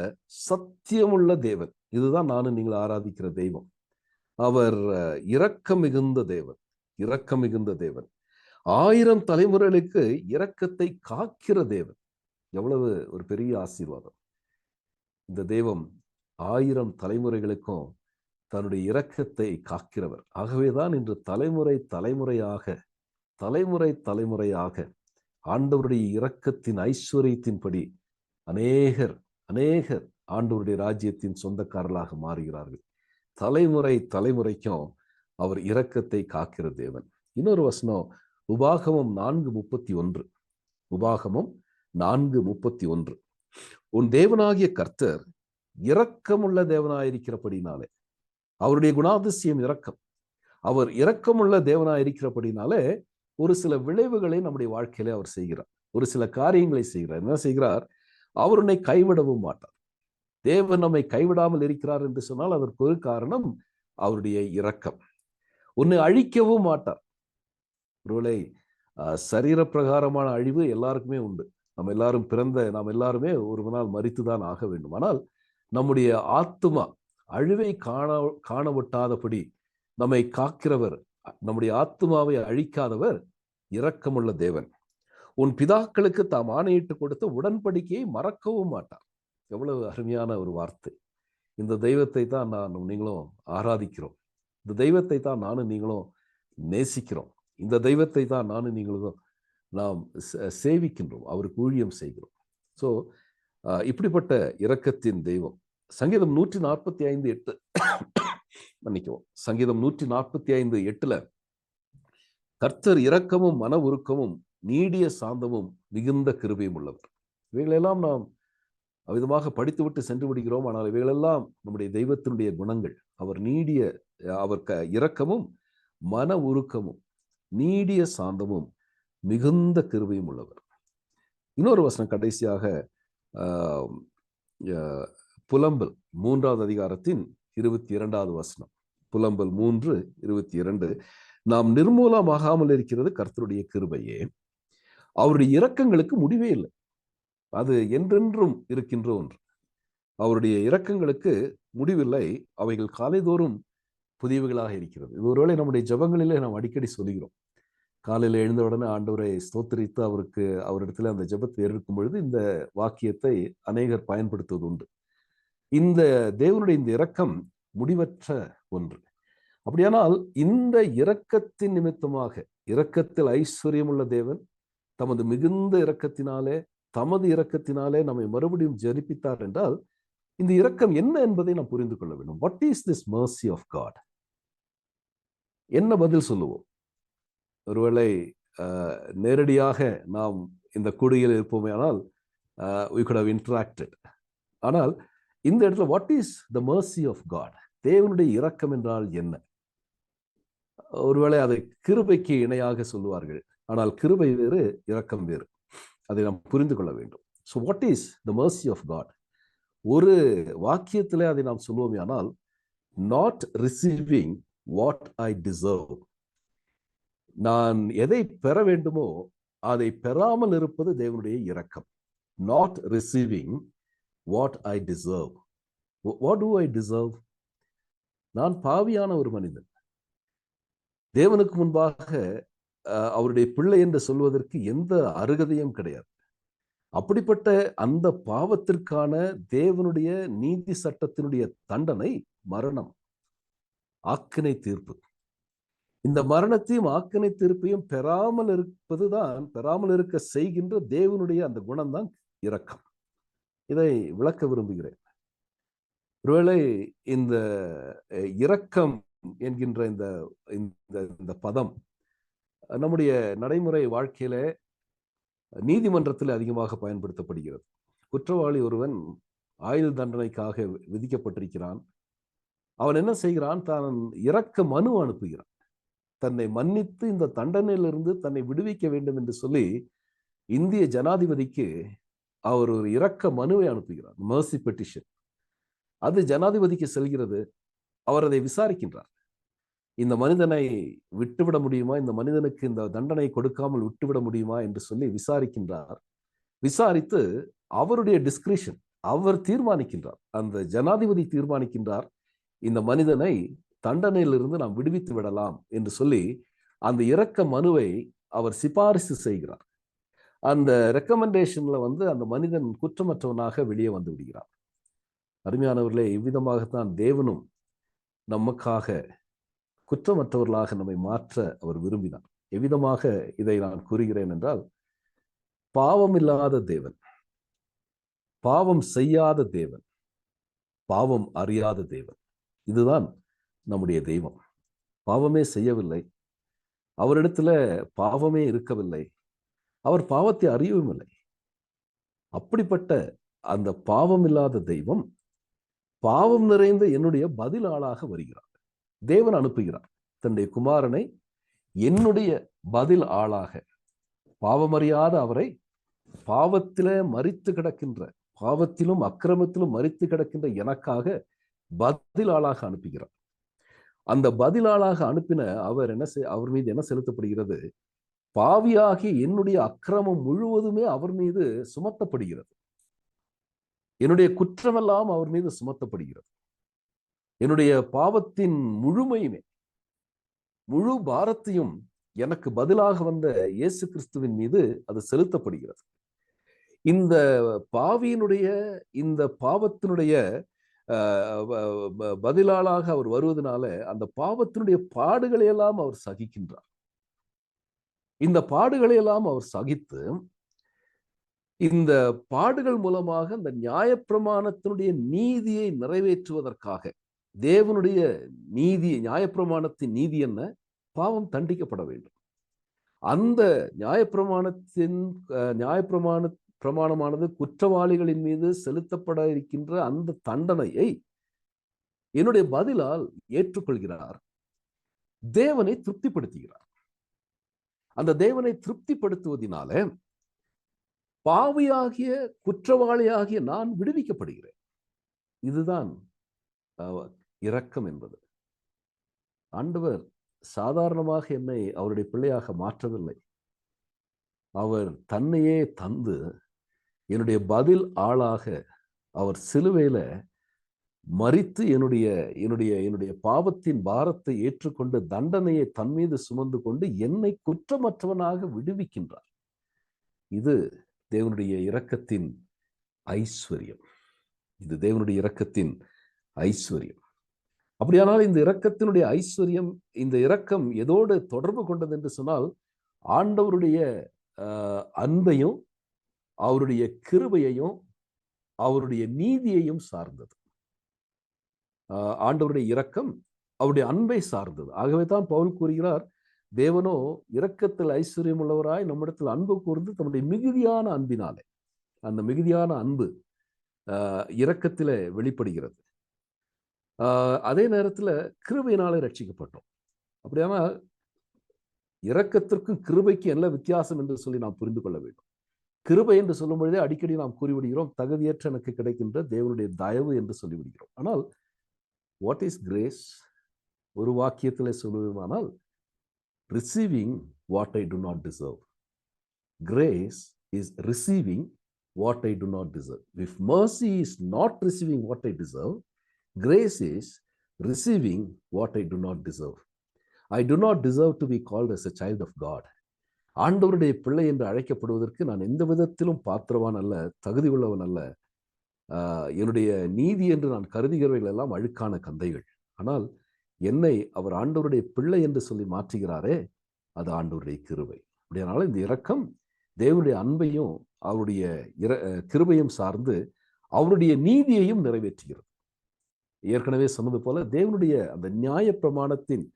சத்தியமுள்ள தேவன். இதுதான் நானும் நீங்கள் ஆராதிக்கிற தெய்வம். அவர் இரக்கம் மிகுந்த தேவன், இரக்கம் மிகுந்த தேவன். 1000 தலைமுறைகளுக்கு இரக்கத்தை காக்கிற தேவன். எவ்வளவு ஒரு பெரிய ஆசீர்வாதம்! இந்த தெய்வம் 1000 தலைமுறைகளுக்கும் தன்னுடைய இரக்கத்தை காக்கிறவர். ஆகவேதான் இன்று தலைமுறை தலைமுறையாக ஆண்டவருடைய இரக்கத்தின் ஐஸ்வர்யத்தின்படி அநேகர் ஆண்டவருடைய ராஜ்யத்தின் சொந்தக்காரர்களாக மாறுகிறார்கள். தலைமுறைக்கும் அவர் இரக்கத்தை காக்கிற தேவன். இன்னொரு வசனம் உபாகமம் 4:31. உபாகமம் 4:31. உன் தேவனாகிய கர்த்தர் இரக்கமுள்ள தேவனாயிருக்கிறபடினாலே, அவருடைய குணாதிசயம் இரக்கம், அவர் இரக்கமுள்ள தேவனாயிருக்கிறபடினாலே ஒரு சில விளைவுகளை நம்முடைய வாழ்க்கையில அவர் செய்கிறார், ஒரு சில காரியங்களை செய்கிறார். என்ன செய்கிறார்? அவர் உன்னை கைவிடவும் மாட்டார். தேவன் நம்மை கைவிடாமல் இருக்கிறார் என்று சொன்னால் அதற்கு ஒரு காரணம் அவருடைய இரக்கம். உன்னை அழிக்கவும் மாட்டார். ஒருவேளை சரீர பிரகாரமான அழிவு எல்லாருக்குமே உண்டு. நாம் எல்லாருமே ஒரு நாள் மரித்துதான் ஆக வேண்டும். ஆனால் நம்முடைய ஆத்துமா அழிவை காண விட்டாதபடி நம்மை காக்கிறவர், நம்முடைய ஆத்துமாவை அழிக்காதவர் இரக்கமுள்ள தேவன். உன் பிதாக்களுக்கு தாம் ஆணையிட்டு கொடுத்த உடன்படிக்கையை மறக்கவும் மாட்டார். எவ்வளவு அருமையான ஒரு வார்த்தை. இந்த தெய்வத்தை தான் நீங்களும் ஆராதிக்கிறோம். இந்த தெய்வத்தை தான் நானும் நீங்களும் நேசிக்கிறோம். இந்த தெய்வத்தை தான் நானும் நீங்களும் நாம் சேவிக்கின்றோம், அவருக்கு ஊழியம் செய்கிறோம். ஸோ இப்படிப்பட்ட இரக்கத்தின் தெய்வம். சங்கீதம் 145:8 மன்னிக்கவும், சங்கீதம் 145:8 கர்த்தர் இரக்கமும் மன உருக்கமும் நீடிய சாந்தமும் மிகுந்த கிருபையும் உள்ளவர். இவைகளெல்லாம் நாம் அவ்விதமாக படித்துவிட்டு சென்று விடுகிறோம். ஆனால் இவைகளெல்லாம் நம்முடைய தெய்வத்தினுடைய குணங்கள். அவர் இரக்கமும் மன உருக்கமும் நீடிய சாந்தமும் மிகுந்த கிருபையும் உள்ளவர். இன்னொரு வசனம் கடைசியாக புலம்பல் 3வது அதிகாரத்தின் 22வது வசனம். புலம்பல் 3:22 நாம் நிர்மூலமாகாமல் இருக்கிறது கர்த்தருடைய கிருபையே, அவருடைய இரக்கங்களுக்கு முடிவே இல்லை. அது என்றென்றும் இருக்கின்ற ஒன்று. அவருடைய இரக்கங்களுக்கு முடிவில்லை, அவைகள் காலைதோறும் புதியவைகளாக இருக்கிறது. இது ஒருவேளை நம்முடைய ஜெபங்களிலே நாம் அடிக்கடி சொல்லுகிறோம். காலையில் எழுந்த உடனே ஆண்டவரை ஸ்தோத்திரித்து அவரிடத்துல அந்த ஜெபத்தை இருக்கும் பொழுது இந்த வாக்கியத்தை அநேகர் பயன்படுத்துவது உண்டு. இந்த தேவனுடைய இந்த இரக்கம் முடிவற்ற ஒன்று. அப்படியானால் இந்த இரக்கத்தின் நிமித்தமாக, இரக்கத்தில் ஐஸ்வர்யம் உள்ள தேவன் தமது மிகுந்த இரக்கத்தினாலே நம்மை மறுபடியும் ஜெனிப்பித்தார் என்றால் இந்த இரக்கம் என்ன என்பதை நாம் புரிந்து கொள்ள வேண்டும். What is this mercy of God? என்ன பதில் சொல்லுவோம்? ஒருவேளை நேரடியாக நாம் இந்த கூடுகையில் இருப்போமே ஆனால் we could have interacted. ஆனால் இந்த இடத்துல what is the mercy of God? தேவனுடைய இரக்கம் என்றால் என்ன? ஒருவேளை அதை கிருபைக்கு இணையாக சொல்லுவார்கள். ஆனால் கிருபை வேறு, இரக்கம் வேறு. அதை நாம் புரிந்து கொள்ள வேண்டும். So what is the mercy of God? ஒரு வாக்கியத்திலே அதை நாம் சொல்லுவோமே ஆனால் not receiving what I deserve. நான் எதை பெற வேண்டுமோ அதை பெறாமல் இருப்பது தேவனுடைய இரக்கம். Not receiving what I deserve. What to I deserve? நான் பாவியான ஒரு மனிதன். தேவனுக்கு முன்பாக அவருடைய பிள்ளை என்று சொல்வதற்கு எந்த அருகதையும் கிடையாது. அப்படிப்பட்ட அந்த பாவத்திற்கான தேவனுடைய நீதி சட்டத்தினுடைய தண்டனை மரணம், ஆக்கினை தீர்ப்பு. இந்த மரணத்தையும் ஆக்கினை தீர்ப்பையும் பெறாமல் இருக்க செய்கின்ற தேவனுடைய அந்த குணம்தான் இரக்கம். இதை விளக்க விரும்புகிறேன். ஒருவேளை இந்த இரக்கம் என்கின்ற இந்த பதம் நம்முடைய நடைமுறை வாழ்க்கையில நீதிமன்றத்தில் அதிகமாக பயன்படுத்தப்படுகிறது. குற்றவாளி ஒருவன் ஆயுள் தண்டனைக்காக விதிக்கப்பட்டிருக்கிறான். அவன் என்ன செய்கிறான்? தான் இரக்க மனு அனுப்புகிறான். தன்னை மன்னித்து இந்த தண்டனையிலிருந்து தன்னை விடுவிக்க வேண்டும் என்று சொல்லி இந்திய ஜனாதிபதிக்கு அவர் ஒரு இரக்க மனுவை அனுப்புகிறார், mercy petition. அது ஜனாதிபதிக்கு செல்கிறது. அவர் அதை விசாரிக்கின்றார். இந்த மனிதனை விட்டுவிட முடியுமா, இந்த மனிதனுக்கு இந்த தண்டனை கொடுக்காமல் விட்டுவிட முடியுமா என்று சொல்லி விசாரிக்கின்றார். விசாரித்து அவருடைய டிஸ்கிரிஷன், அவர் தீர்மானிக்கின்றார், அந்த ஜனாதிபதி தீர்மானிக்கின்றார், இந்த மனிதனை தண்டனையிலிருந்து நாம் விடுவித்து விடலாம் என்று சொல்லி அந்த இரக்க மனுவை அவர் சிபாரிசு செய்கிறார். அந்த ரெக்கமெண்டேஷன்ல அந்த மனிதன் குற்றமற்றவனாக வெளியே வந்து விடுகிறார். அருமையானவர்களே, இவ்விதமாகத்தான் தேவனும் நமக்காக குற்றமற்றவர்களாக நம்மை மாற்ற அவர் விரும்பினார். எவ்விதமாக இதை நான் கூறுகிறேன் என்றால், பாவம் இல்லாத தேவன், பாவம் செய்யாத தேவன், பாவம் அறியாத தேவன், இதுதான் நம்முடைய தெய்வம். பாவமே செய்யவில்லை, அவரிடத்துல பாவமே இருக்கவில்லை, அவர் பாவத்தை அறியவும் இல்லை. அப்படிப்பட்ட அந்த பாவம் இல்லாத தெய்வம் பாவம் நிறைந்த என்னுடைய பதில் ஆளாக வருகிறார். தேவன் அனுப்புகிறார் தன்னுடைய குமாரனை என்னுடைய பதில் ஆளாக. பாவமறியாத அவரை, பாவத்திலே மரித்து கிடக்கின்ற பாவத்திலும் அக்கிரமத்திலும் மரித்து கிடக்கின்ற எனக்காக பதிலாளாக அனுப்புகிறார். அந்த பதிலாளாக அனுப்பின அவர் மீது என்ன செலுத்தப்படுகிறது? பாவியாகி என்னுடைய அக்கிரமம் முழுவதுமே அவர் மீது சுமத்தப்படுகிறது. என்னுடைய குற்றமெல்லாம் அவர் மீது சுமத்தப்படுகிறது. என்னுடைய பாவத்தின் முழுமையுமே, முழு பாரத்தையும் எனக்கு பதிலாக வந்த இயேசு கிறிஸ்துவின் மீது அது செலுத்தப்படுகிறது. இந்த பாவியினுடைய, இந்த பாவத்தினுடைய பதிலாளாக அவர் வருவதனால அந்த பாவத்தினுடைய பாடுகளை எல்லாம் அவர் சகிக்கின்றார். இந்த பாடுகளை எல்லாம் அவர் சகித்து, இந்த பாடுகள் மூலமாக அந்த நியாயப்பிரமாணத்தினுடைய நீதியை நிறைவேற்றுவதற்காக, தேவனுடைய நீதி, நியாயப்பிரமாணத்தின் நீதி என்ன? பாவம் தண்டிக்கப்பட வேண்டும். அந்த பிரமாணமானது குற்றவாளிகளின் மீது செலுத்தப்பட இருக்கின்ற அந்த தண்டனையை என்னுடைய பதிலால் ஏற்றுக்கொள்கிறார். தேவனை திருப்திப்படுத்துகிறார். அந்த தேவனை திருப்திப்படுத்துவதனால பாவியாகிய குற்றவாளியாகிய நான் விடுவிக்கப்படுகிறேன். இதுதான் இரக்கம் என்பது. ஆண்டவர் சாதாரணமாக என்னை அவருடைய பிள்ளையாக மாற்றவில்லை. அவர் தன்னையே தந்து என்னுடைய பதில் ஆளாக அவர் சிலுவையில மரித்து என்னுடைய பாவத்தின் பாரத்தை ஏற்றுக்கொண்டு தண்டனையை தன் மீது சுமந்து கொண்டு என்னை குற்றமற்றவனாக விடுவிக்கின்றார். இது தேவனுடைய இரக்கத்தின் ஐஸ்வர்யம். இது தேவனுடைய இரக்கத்தின் ஐஸ்வர்யம். அப்படியானால் இந்த இரக்கத்தினுடைய ஐஸ்வர்யம், இந்த இரக்கம் எதோடு தொடர்பு கொண்டது என்று சொன்னால், ஆண்டவருடைய அன்பையும் அவருடைய கிருபையையும் அவருடைய நீதியையும் சார்ந்தது. ஆண்டவருடைய இரக்கம் அவருடைய அன்பை சார்ந்தது. ஆகவே தான் பவுல் கூறுகிறார், தேவனோ இரக்கத்தில் ஐஸ்வர்யம் உள்ளவராய் நம்மிடத்தில் அன்பு கூர்ந்து தன்னுடைய மிகுதியான அன்பினாலே, அந்த மிகுதியான அன்பு இரக்கத்திலே வெளிப்படுகிறது. அதே நேரத்தில் கிருபையினாலே ரட்சிக்கப்பட்டோம். அப்படியானா இரக்கத்திற்கும் கிருபைக்கு என்ன வித்தியாசம் என்று சொல்லி நாம் புரிந்து கொள்ள வேண்டும். கிருபை என்று சொல்லும் பொழுதே அடிக்கடி நாம் கூறிவிடுகிறோம், தகுதியற்ற எனக்கு கிடைக்கின்ற தேவனுடைய தயவு என்று சொல்லிவிடுகிறோம். ஆனால் வாட் இஸ் கிரேஸ்? ஒரு வாக்கியத்தில் சொல்லுவோமானால், receiving what I do not deserve. Grace is receiving what I do not deserve. If mercy is not receiving what I deserve, grace is receiving what I do not deserve. I do not deserve to be called as a child of God. ஆண்டவருடைய பிள்ளை என்று அழைக்கப்படுவதற்கு நான் எந்த விதத்திலும் பாத்திரவான் அல்ல, தகுதி உள்ளவன் அல்ல. என்னுடைய நீதி என்று நான் கருதுகிறவைகள் எல்லாம் அழுக்கான கந்தைகள். ஆனால் என்னை அவர் ஆண்டவருடைய பிள்ளை என்று சொல்லி மாற்றுகிறாரே, அது ஆண்டவருடைய கிருபை. அப்படியானால இந்த இரக்கம் தேவனுடைய அன்பையும் அவருடைய கிருபையும் சார்ந்து அவருடைய நீதியையும் நிறைவேற்றுகிறது. ஏற்கனவே சொன்னது போல தேவனுடைய அந்த நியாய பிரமாணத்தின்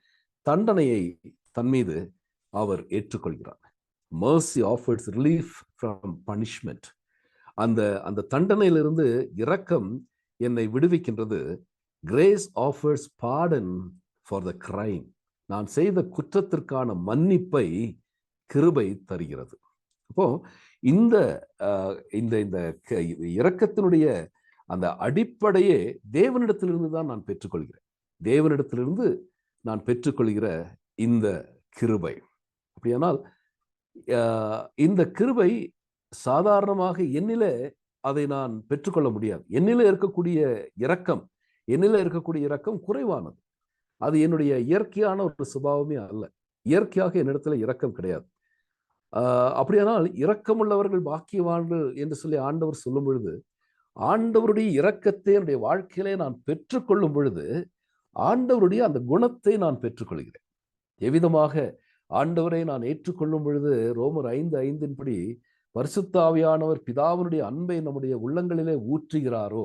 தண்டனையை தன் மீது அவர் ஏற்றுக்கொள்கிறார். mercy offers relief from punishment. அந்த தண்டனையிலிருந்து இரக்கம் என்னை விடுவிக்கின்றது. grace offers pardon for the crime. நான் செய்த குற்றத்திற்கான மன்னிப்பை கிருபை தருகிறது. அப்போ இந்த இரக்கத்தினுடைய அந்த அடிப்படையே தேவனிடத்திலிருந்து தான் நான் பெற்றுக்கொள்கிறேன். தேவனிடத்திலிருந்து நான் பெற்றுக்கொள்கிற இந்த கிருபை. அப்படியானால் இந்த கிருபை சாதாரணமாக என்னிலே அதை நான் பெற்றுக்கொள்ள முடியாது. என்னிலே இருக்கக்கூடிய இரக்கம் குறைவானது. அது என்னுடைய இயற்கையான ஒரு சுபாவமே அல்ல. இயற்கையாக என்னிடத்துல இரக்கம் கிடையாது. அப்படியானால் இரக்கமுள்ளவர்கள் பாக்கியவான்கள் என்று சொல்லி ஆண்டவர் சொல்லும் பொழுது, ஆண்டவருடைய இரக்கத்தை என்னுடைய வாழ்க்கையிலே நான் பெற்றுக்கொள்ளும் பொழுது ஆண்டவருடைய அந்த குணத்தை நான் பெற்றுக்கொள்கிறேன். எவ்விதமாக ஆண்டவரை நான் ஏற்றுக்கொள்ளும் பொழுது ரோமர் 5:5 பரிசுத்த ஆவியானவர் பிதாவினுடைய அன்பை நம்முடைய உள்ளங்களிலே ஊற்றுகிறாரோ,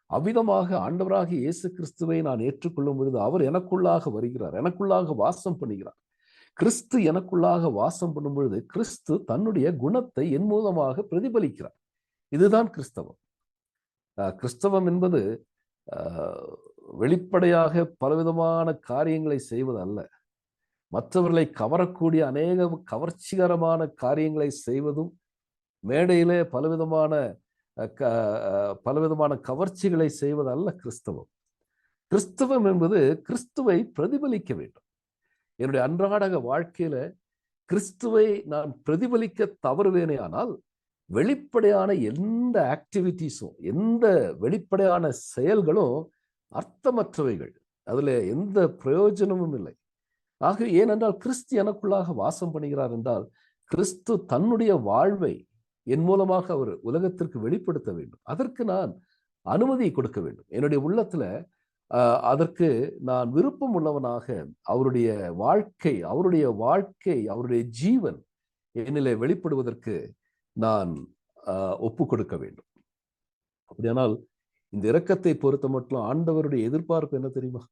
அவ்விதமாக ஆண்டவராகிய இயேசு கிறிஸ்துவை நான் ஏற்றுக்கொள்ளும் பொழுது அவர் எனக்குள்ளாக வருகிறார், எனக்குள்ளாக வாசம் பண்ணுகிறார். கிறிஸ்து எனக்குள்ளாக வாசம் பண்ணும் பொழுது கிறிஸ்து தன்னுடைய குணத்தை என் மூலமாக பிரதிபலிக்கிறார். இதுதான் கிறிஸ்தவம். கிறிஸ்தவம் என்பது வெளிப்படையாக பலவிதமான காரியங்களை செய்வது அல்ல. மற்றவர்களை கவரக்கூடிய அநேக கவர்ச்சிகரமான காரியங்களை செய்வதும், மேடையிலே பலவிதமான பலவிதமான கவர்ச்சிகளை செய்வதல்ல கிறிஸ்தவம். கிறிஸ்தவம் என்பது கிறிஸ்துவை பிரதிபலிக்க வேண்டும். என்னுடைய அன்றாட வாழ்க்கையில கிறிஸ்துவை நான் பிரதிபலிக்க தவறுவேனே ஆனால் வெளிப்படையான எந்த ஆக்டிவிட்டிஸும், எந்த வெளிப்படையான செயல்களும் அர்த்தமற்றவைகள். அதுல எந்த பிரயோஜனமும் இல்லை. ஆக ஏனென்றால் கிறிஸ்து எனக்குள்ளாக வாசம் பண்ணுகிறார் என்றால் கிறிஸ்து தன்னுடைய வாழ்வை என் மூலமாக அவர் உலகத்திற்கு வெளிப்படுத்த வேண்டும். அதற்கு நான் அனுமதி கொடுக்க வேண்டும். என்னுடைய உள்ளத்துல அதற்கு நான் விருப்பம் உள்ளவனாக அவருடைய வாழ்க்கை அவருடைய ஜீவன் என்னிலே வெளிப்படுவதற்கு நான் ஒப்பு கொடுக்க வேண்டும். அப்படியானால் இந்த இரக்கத்தை பொறுத்த மட்டும் ஆண்டவருடைய எதிர்பார்ப்பு என்ன தெரியுமா?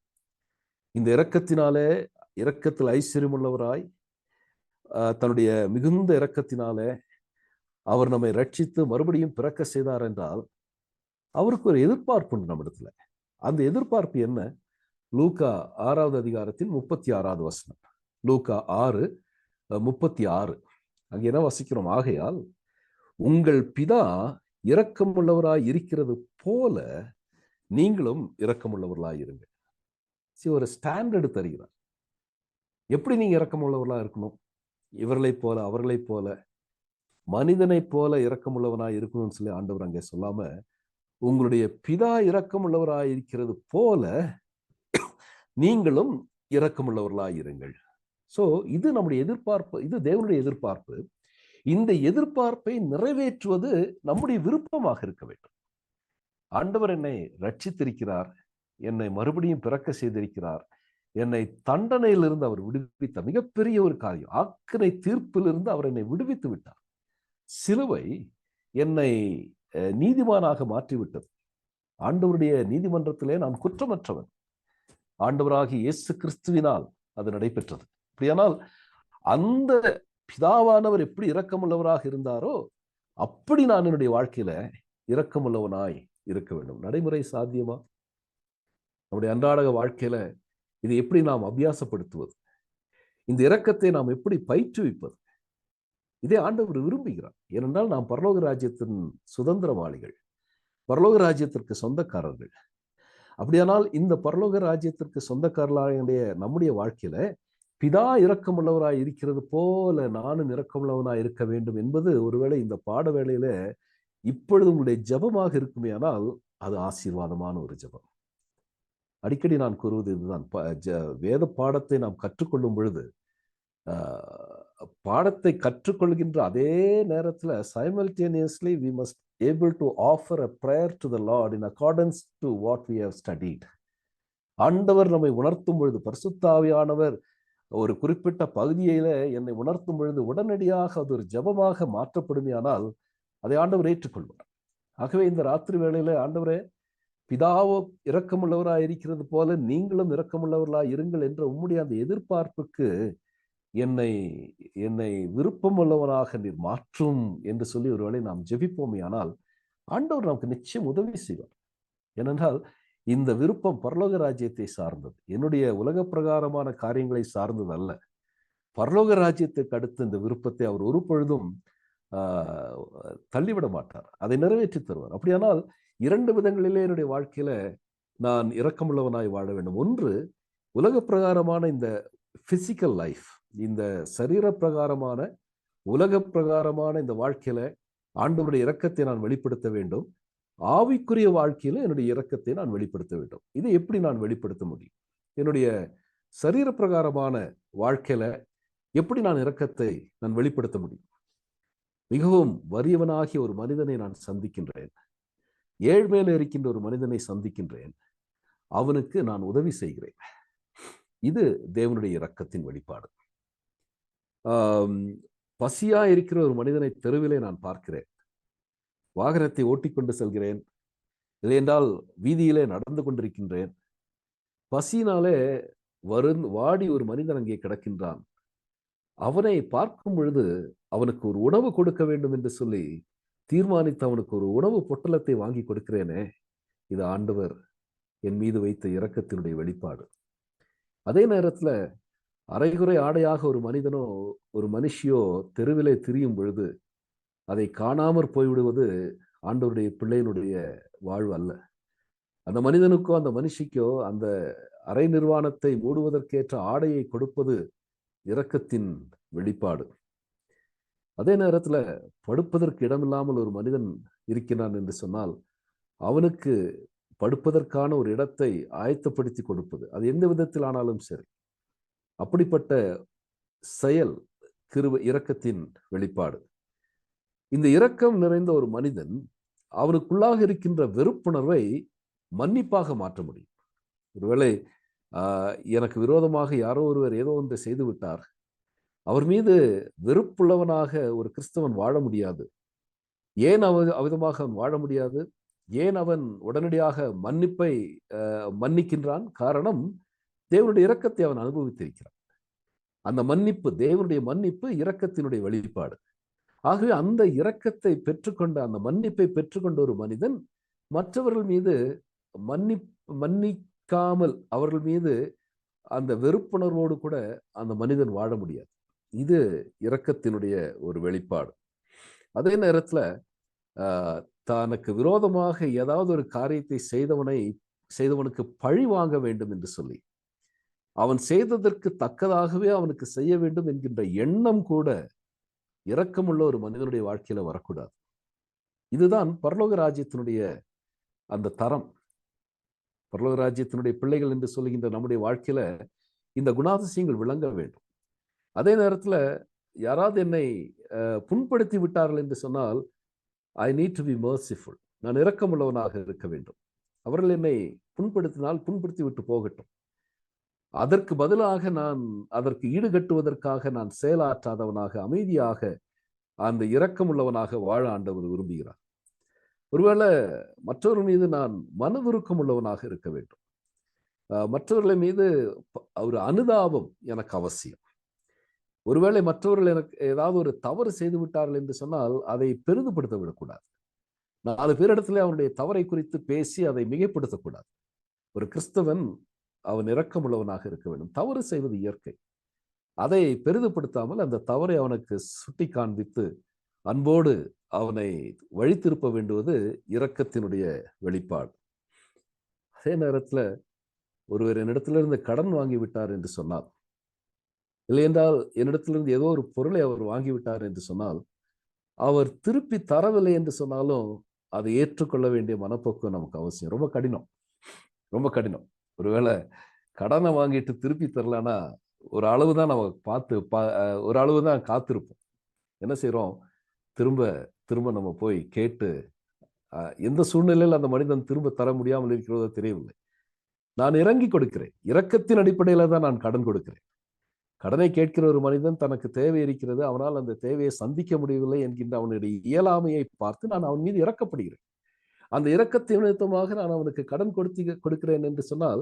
இந்த இரக்கத்தில் ஐஸ்வர்யம் உள்ளவராய் தன்னுடைய மிகுந்த இரக்கத்தினாலே அவர் நம்மை ரட்சித்து மறுபடியும் பிறக்க செய்தார் என்றால் அவருக்கு ஒரு எதிர்பார்ப்பு உண்டு நம்மிடத்துல. அந்த எதிர்பார்ப்பு என்ன? லூக்கா 6வது அதிகாரத்தில் 36வது வசனம். லூக்கா 6:36. அங்கே என்ன வசிக்கிறோம்? ஆகையால் உங்கள் பிதா இரக்கமுள்ளவராய் இருக்கிறது போல நீங்களும் இரக்கமுள்ளவர்களாய் இருங்கள். ஒரு ஸ்டாண்டர்டு தருகிறார். எப்படி நீங்க இரக்கமுள்ளவர்களா இருக்கணும்? இவர்களைப் போல அவர்களைப் போல மனிதனைப் போல இரக்கமுள்ளவனாய் இருக்கணும்னு சொல்லி ஆண்டவர் அங்கே சொல்லாம, உங்களுடைய பிதா இரக்கமுள்ளவராய் இருக்கிறது போல நீங்களும் இரக்கமுள்ளவர்களாய் இருங்கள். சோ இது நம்முடைய எதிர்பார்ப்பு, இது தேவனுடைய எதிர்பார்ப்பு. இந்த எதிர்பார்ப்பை நிறைவேற்றுவது நம்முடைய விருப்பமாக இருக்க வேண்டும். ஆண்டவர் என்னை ரட்சித்திருக்கிறார், என்னை மறுபடியும் பிறக்க செய்திருக்கிறார், என்னை தண்டனையிலிருந்து அவர் விடுவித்த மிகப்பெரிய ஒரு காரியம், ஆக்கினை தீர்ப்பிலிருந்து அவர் என்னை விடுவித்து விட்டார். சிலுவை என்னை நீதிமானாக மாற்றிவிட்டது. ஆண்டவருடைய நீதிமன்றத்திலே நான் குற்றமற்றவன். ஆண்டவராகிய இயேசு கிறிஸ்துவினால் அது நடைபெற்றது. அப்படியானால் அந்த பிதாவானவர் எப்படி இரக்கமுள்ளவராக இருந்தாரோ அப்படி நான் என்னுடைய வாழ்க்கையில இரக்கமுள்ளவனாய் இருக்க வேண்டும். நடைமுறை சாத்தியமா? நம்முடைய அன்றாட வாழ்க்கையில இதை எப்படி நாம் அபியாசப்படுத்துவது? இந்த இரக்கத்தை நாம் எப்படி பயிற்றுவிப்பது? இதை ஆண்டவர் விரும்புகிறார். ஏனென்றால் நாம் பரலோக ராஜ்யத்தின் சுதந்திரவாளிகள், பரலோக ராஜ்யத்திற்கு சொந்தக்காரர்கள். அப்படியானால் இந்த பரலோக ராஜ்யத்திற்கு சொந்தக்காரர்களாக நம்முடைய வாழ்க்கையில பிதா இரக்கமுள்ளவராய் இருக்கிறது போல நானும் இரக்கமுள்ளவனாய் இருக்க வேண்டும் என்பது ஒருவேளை இந்த பாட வேளையில இப்பொழுது உங்களுடைய ஜபமாக இருக்குமே ஆனால் அது ஆசீர்வாதமான ஒரு ஜபம். அடிக்கடி நான் கூறுவது இதுதான். வேத பாடத்தை நாம் கற்றுக்கொள்ளும் பொழுது பாடத்தை கற்றுக்கொள்கின்ற அதே நேரத்தில் simultaneously we must able to offer a prayer to the Lord in accordance to what we have studied. ஆண்டவர் நம்மை உணர்த்தும் பொழுது, பரிசுத்த ஆவியானவர் ஒரு குறிப்பிட்ட பகுதியில என்னை உணர்த்தும் பொழுது உடனடியாக அது ஒரு ஜபமாக மாற்றப்படுமையானால் அதை ஆண்டவர் ஏற்றுக்கொள்வார். ஆகவே இந்த ராத்திரி வேளையில ஆண்டவரே பிதாவோ இரக்கமுள்ளவராய் இருக்கிறது போல நீங்களும் இரக்கமுள்ளவர்களாய் இருங்கள் என்ற உம்முடைய அந்த எதிர்பார்ப்புக்கு என்னை விருப்பம் உள்ளவனாக நீர் மாற்றும் என்று சொல்லி ஒருவேளை நாம் ஜெபிப்போமே ஆனால் ஆண்டவர் நமக்கு நிச்சயம் உதவி செய்வார். ஏனென்றால் இந்த விருப்பம் பரலோக ராஜ்யத்தை சார்ந்தது, என்னுடைய உலக பிரகாரமான காரியங்களை சார்ந்தது அல்ல. பரலோக ராஜ்யத்துக்கு அடுத்து இந்த விருப்பத்தை அவர் ஒரு பொழுதும் தள்ளிவிட மாட்டார், அதை நிறைவேற்றி தருவார். அப்படியானால் 2 விதங்களிலே என்னுடைய வாழ்க்கையில நான் இரக்கமுள்ளவனாய் வாழ வேண்டும். ஒன்று, உலக பிரகாரமான இந்த பிசிக்கல் லைஃப், இந்த சரீர பிரகாரமான உலக பிரகாரமான இந்த வாழ்க்கையில ஆண்டவருடைய இரக்கத்தை நான் வெளிப்படுத்த வேண்டும். ஆவிக்குரிய வாழ்க்கையில என்னுடைய இரக்கத்தை நான் வெளிப்படுத்த வேண்டும். இதை எப்படி நான் வெளிப்படுத்த முடியும்? என்னுடைய சரீர பிரகாரமான வாழ்க்கையில எப்படி நான் இரக்கத்தை நான் வெளிப்படுத்த முடியும்? மிகவும் வறியவனாகிய ஒரு மனிதனை நான் சந்திக்கின்றேன், ஏழ்மையில இருக்கின்ற ஒரு மனிதனை சந்திக்கின்றேன், அவனுக்கு நான் உதவி செய்கிறேன். இது தேவனுடைய இரக்கத்தின் வெளிப்பாடு. பசியா இருக்கிற ஒரு மனிதனை தெருவிலே நான் பார்க்கிறேன், வாகனத்தை ஓட்டிக்கொண்டு செல்கிறேன், இல்லையென்றால் வீதியிலே நடந்து கொண்டிருக்கின்றேன், பசியினாலே வாடி ஒரு மனிதன் அங்கே கிடக்கின்றான். அவனை பார்க்கும் பொழுது அவனுக்கு ஒரு உணவு கொடுக்க வேண்டும் என்று சொல்லி தீர்மானித்து அவனுக்கு ஒரு உணவு பொட்டலத்தை வாங்கி கொடுக்கிறேனே, இது ஆண்டவர் என் மீது வைத்த இரக்கத்தினுடைய வெளிப்பாடு. அதே நேரத்துல அரைகுறை ஆடையாக ஒரு மனிதனோ ஒரு மனுஷியோ தெருவிலே திரியும் பொழுது அதை காணாமற் போய்விடுவது ஆண்டவருடைய பிள்ளையினுடைய வாழ்வு அல்ல. அந்த மனிதனுக்கோ அந்த மனுஷிக்கோ அந்த அரை நிர்வாணத்தை மூடுவதற்கேற்ற ஆடையை கொடுப்பது இரக்கத்தின் வெளிப்பாடு. அதே நேரத்துல படுப்பதற்கு இடமில்லாமல் ஒரு மனிதன் இருக்கிறான் என்று சொன்னால் அவனுக்கு படுப்பதற்கான ஒரு இடத்தை ஆயத்தப்படுத்தி கொடுப்பது, அது எந்த விதத்தில் ஆனாலும் சரி, அப்படிப்பட்ட செயல் இரக்கத்தின் வெளிப்பாடு. இந்த இரக்கம் நிறைந்த ஒரு மனிதன் அவனுக்குள்ளாக இருக்கின்ற வெறுப்புணர்வை மன்னிப்பாக மாற்ற முடியும். ஒருவேளை எனக்கு விரோதமாக யாரோ ஒருவர் ஏதோ ஒன்றை செய்து விட்டார், அவர் மீது வெறுப்புள்ளவனாக ஒரு கிறிஸ்தவன் வாழ முடியாது. ஏன் அவ்விதமாக அவன் வாழ முடியாது? ஏன் அவன் உடனடியாக மன்னிப்பை மன்னிக்கின்றான்? காரணம், தேவனுடைய இரக்கத்தை அவன் அனுபவித்திருக்கிறான். அந்த மன்னிப்பு, தேவனுடைய மன்னிப்பு இரக்கத்தினுடைய வெளிப்பாடு. ஆகவே அந்த இரக்கத்தை பெற்றுக்கொண்ட, அந்த மன்னிப்பை பெற்றுக்கொண்ட ஒரு மனிதன் மற்றவர்கள் மீது மன்னிக்காமல் அவர்கள் மீது அந்த வெறுப்புணர்வோடு கூட அந்த மனிதன் வாழ முடியாது. இது இரக்கத்தினுடைய ஒரு வெளிப்பாடு. அதே நேரத்துல தனக்கு விரோதமாக ஏதாவது ஒரு காரியத்தை செய்தவனுக்கு பழி வாங்க வேண்டும் என்று சொல்லி அவன் செய்ததற்கு தக்கதாகவே அவனுக்கு செய்ய வேண்டும் என்கின்ற எண்ணம் கூட இரக்கமுள்ள ஒரு மனிதனுடைய வாழ்க்கையில வரக்கூடாது. இதுதான் பரலோக ராஜ்யத்தினுடைய அந்த தரம். பரலோக ராஜ்யத்தினுடைய பிள்ளைகள் என்று சொல்லுகின்ற நம்முடைய வாழ்க்கையில இந்த குணாதிசயங்கள் விளங்க வேண்டும். அதே நேரத்துல யாராவது என்னை புண்படுத்தி விட்டார்கள் என்று சொன்னால் I need to be merciful. நான் இரக்கமுள்ளவனாக இருக்க வேண்டும். அவர்கள் என்னை புண்படுத்தினால் புண்படுத்தி விட்டு போகட்டும். அதற்கு பதிலாக நான் அதற்கு ஈடுகட்டுவதற்காக நான் செயலாற்றாதவனாக அமைதியாக அந்த இரக்கமுள்ளவனாக வாழ ஆண்டவர் விரும்புகிறார். ஒருவேளை மற்றவர்கள் மீது நான் மனதுருக்கம் உள்ளவனாக இருக்க வேண்டும். மற்றவர்களை மீது ஒரு அனுதாபம் எனக்கு அவசியம். ஒருவேளை மற்றவர்கள் எனக்கு ஏதாவது ஒரு தவறு செய்து விட்டார்கள் என்று சொன்னால் அதை பெரிதுபடுத்த விடக்கூடாது. 4 பேரிடத்துல அவனுடைய தவறை குறித்து பேசி அதை மிகைப்படுத்தக்கூடாது. ஒரு கிறிஸ்தவன் அவன் இரக்கமுள்ளவனாக இருக்க வேண்டும். தவறு செய்வது இயற்கை. அதை பெரிதுபடுத்தாமல் அந்த தவறை அவனுக்கு சுட்டி காண்பித்து அன்போடு அவனை வழித்திருப்ப வேண்டுவது இரக்கத்தினுடைய வெளிப்பாடு. அதே நேரத்துல ஒருவர் என்னிடத்திலிருந்து கடன் வாங்கிவிட்டார் என்று சொன்னால், இல்லை என்றால் என்னிடத்திலிருந்து ஏதோ ஒரு பொருளை அவர் வாங்கிவிட்டார் என்று சொன்னால், அவர் திருப்பி தரவில்லை என்று சொன்னாலும் அதை ஏற்றுக்கொள்ள வேண்டிய மனப்போக்கம் நமக்கு அவசியம். ரொம்ப கடினம், ரொம்ப கடினம். ஒருவேளை கடனை வாங்கிட்டு திருப்பி தரலன்னா ஒரு அளவு தான் நம்ம ஒரு அளவு தான் காத்திருப்போம். என்ன செய்யறோம்? திரும்ப திரும்ப நம்ம போய் கேட்டு எந்த சூழ்நிலையில் அந்த மனிதன் திரும்ப தர முடியாமல் இருக்கிறதோ தெரியவில்லை. நான் இறங்கி கொடுக்கிறேன். இரக்கத்தின் அடிப்படையில தான் நான் கடன் கொடுக்கிறேன். கடனை கேட்கிற ஒரு மனிதன் தனக்கு தேவை இருக்கிறது, அவனால் அந்த தேவையை சந்திக்க முடியவில்லை என்கின்ற அவனுடைய இயலாமையை பார்த்து நான் அவன் மீது இறக்கப்படுகிறேன். அந்த இரக்கத்தின் நிமித்தமாக நான் அவனுக்கு கடன் கொடுக்கிறேன் என்று சொன்னால்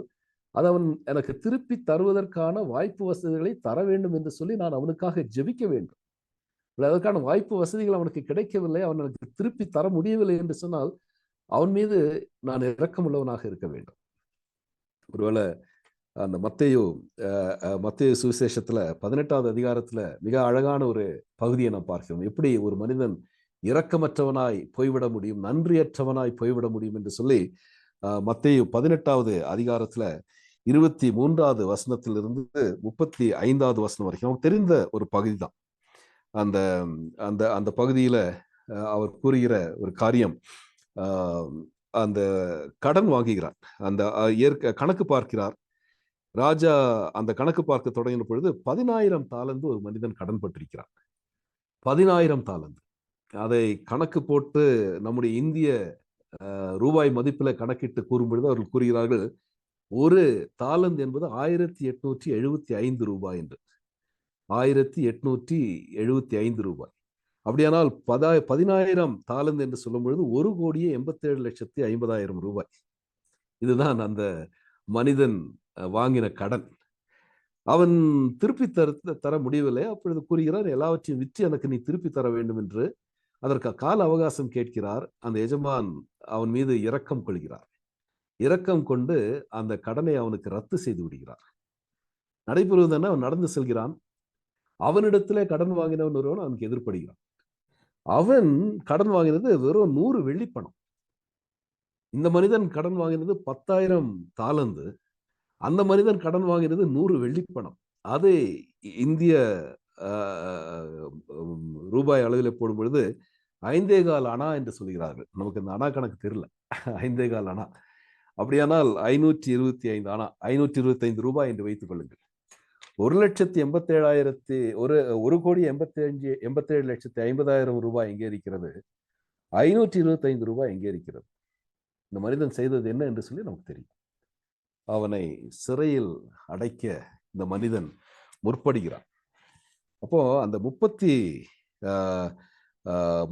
அது அவன் எனக்கு திருப்பி தருவதற்கான வாய்ப்பு வசதிகளை தர வேண்டும் என்று சொல்லி நான் அவனுக்காக ஜெபிக்க வேண்டும். அதற்கான வாய்ப்பு வசதிகள் அவனுக்கு கிடைக்கவில்லை, அவன் எனக்கு திருப்பி தர முடியவில்லை என்று சொன்னால் அவன் மீது நான் இரக்கமுள்ளவனாக இருக்க வேண்டும். ஒருவேளை அந்த மத்தேயு சுவிசேஷத்துல 18வது அதிகாரத்துல மிக அழகான ஒரு பகுதியை நாம் பார்க்கிறோம். எப்படி ஒரு மனிதன் இரக்கமற்றவனாய் போய்விட முடியும், நன்றியற்றவனாய் போய்விட முடியும் என்று சொல்லி மத்தேயு 18வது அதிகாரத்துல 23வது வசனத்திலிருந்து 35வது வசனம் வரைக்கும் நமக்கு தெரிந்த ஒரு பகுதி தான். அந்த அந்த அந்த பகுதியில அவர் கூறுகிற ஒரு காரியம், அந்த கடன் வாங்குகிறார், அந்த கணக்கு பார்க்கிறார். ராஜா அந்த கணக்கு பார்க்க தொடங்கின பொழுது 10,000 தாலந்து ஒரு மனிதன் கடன் பட்டிருக்கிறார். 10,000 தாலந்து. அதை கணக்கு போட்டு நம்முடைய இந்திய ரூபாய் மதிப்பில் கணக்கிட்டு கூறும் பொழுது அவர்கள் கூறுகிறார்கள், ஒரு தாலந்து என்பது 1875 ரூபாய் என்று. 1875 ரூபாய். அப்படியானால் 10,000 தாலந்து என்று சொல்லும் பொழுது 1,87,50,000 ரூபாய். இதுதான் அந்த மனிதன் வாங்கின கடன். அவன் திருப்பி தர முடியவில்லை. அப்பொழுது கூறுகிறார், எல்லாவற்றையும் விற்று எனக்கு நீ திருப்பி தர வேண்டும் என்று அதற்கு கால அவகாசம் கேட்கிறார். அந்த எஜமான் அவன் மீது இரக்கம் கொள்கிறார். இரக்கம் கொண்டு அந்த கடனை அவனுக்கு ரத்து செய்து விடுகிறார். நடைபெறுவதென்ன, அவன் நடந்து செல்கிறான். அவனிடத்திலே கடன் வாங்கினவன் ஒருவன் அவனுக்கு எதிர்படுகிறான். அவன் கடன் வாங்கினது வெறும் 100 வெள்ளிப்பணம். இந்த மனிதன் கடன் வாங்கினது 10,000 தாலந்து. அந்த மனிதன் கடன் வாங்கினது 100 வெள்ளிப்பணம். அது இந்திய ரூபாய் அளவில் போடும் பொழுது 5.25 அணா என்று சொல்கிறார்கள். நமக்கு இந்த அணா கணக்கு தெரியல. 5.25 அணா. அப்படியானால் 525 அணா, 525 ரூபாய் என்று வைத்துக் கொள்ளுங்கள். 1,87,50,000 ரூபாய் எங்கே இருக்கிறது? 525 ரூபாய் எங்கே இருக்கிறது? இந்த மனிதன் செய்தது என்ன என்று சொல்லி நமக்கு தெரியும். அவனை சிறையில் அடைக்க இந்த மனிதன் முற்படுகிறான். அப்போ அந்த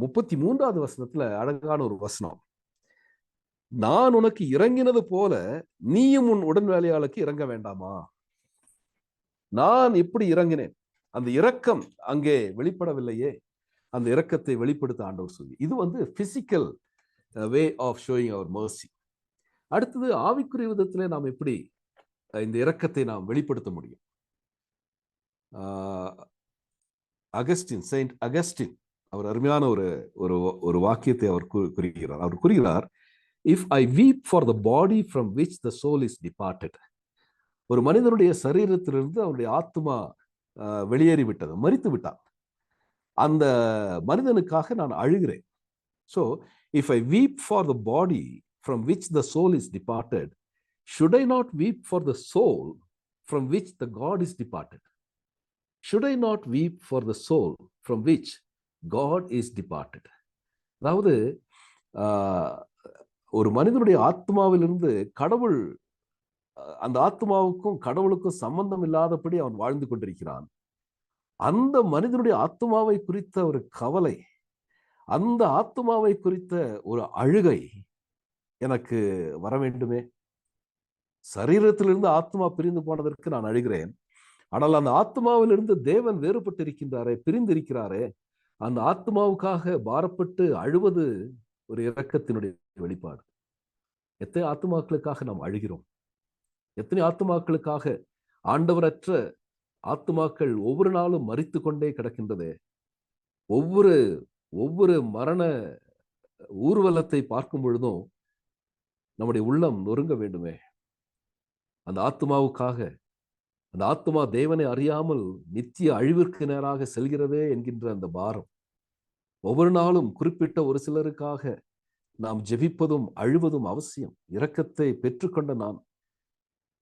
33வது வசனத்துல அழகான ஒரு வசனம். நான் உனக்கு இறங்கினது போல நீயும் உன் உடன் வேலையாளுக்கு இறங்க வேண்டாமா? நான் எப்படி இறங்கினேன்? அந்த இரக்கம் அங்கே வெளிப்படவில்லையே. அந்த இரக்கத்தை வெளிப்படுத்த ஆண்டவர் சொல்லி, இது பிசிக்கல் வே ஆஃப் ஷோயிங் அவர் மர்சி. அடுத்தது ஆவிக்குரிய விதத்திலே நாம் எப்படி இந்த இரக்கத்தை நாம் வெளிப்படுத்த முடியும்? செயின்ட் அகஸ்டின் அவர் அருமையான ஒரு வாக்கியத்தை அவர் கூறுகிறார். அவர் கூறுகிறார், if I weep for the body from which the soul is departed. ஒரு மனிதனுடைய சரீரத்திலிருந்து அவனுடைய ஆத்மா வெளியேறிவிட்டது, மரித்து விட்டான். அந்த மனிதனுக்காக நான் அழுகிறேன். So if I weep for the body from which the soul is departed, should I not weep for the soul from which the God is departed? Should I not weep for the soul from which God is departed? அதாவது ஒரு மனிதனுடைய ஆத்மாவிலிருந்து கடவுள், அந்த ஆத்மாவுக்கும் கடவுளுக்கும் சம்பந்தம் இல்லாதபடி அவன் வாழ்ந்து கொண்டிருக்கிறான். அந்த மனிதனுடைய ஆத்மாவை குறித்த ஒரு கவலை, அந்த ஆத்மாவை குறித்த ஒரு அழுகை எனக்கு வர வேண்டுமே. சரீரத்திலிருந்து ஆத்மா பிரிந்து போனதற்கு நான் அழுகிறேன். ஆனால் அந்த ஆத்மாவிலிருந்து தேவன் வேறுபட்டு இருக்கின்றாரே, பிரிந்திருக்கிறாரே, அந்த ஆத்மாவுக்காக பாரப்பட்டு அழுவது ஒரு இரக்கத்தினுடைய வெளிப்பாடு. எத்தனை ஆத்மாக்களுக்காக நாம் அழுகிறோம்? எத்தனை ஆத்மாக்களுக்காக ஆண்டவரற்ற ஆத்மாக்கள் ஒவ்வொரு நாளும் மரித்து கொண்டே கிடக்கின்றதே. ஒவ்வொரு மரண ஊர்வலத்தை பார்க்கும் பொழுதும் நம்முடைய உள்ளம் நொறுங்க வேண்டுமே. அந்த ஆத்மாவுக்காக, அந்த ஆத்மா தேவனை அறியாமல் நித்திய அழிவிற்கு நேராக செல்கிறதே என்கின்ற அந்த பாரம். ஒவ்வொரு நாளும் குறிப்பிட்ட ஒரு சிலருக்காக நாம் ஜெபிப்பதும் அழுவதும் அவசியம். இரக்கத்தை பெற்றுக்கொண்ட நான்,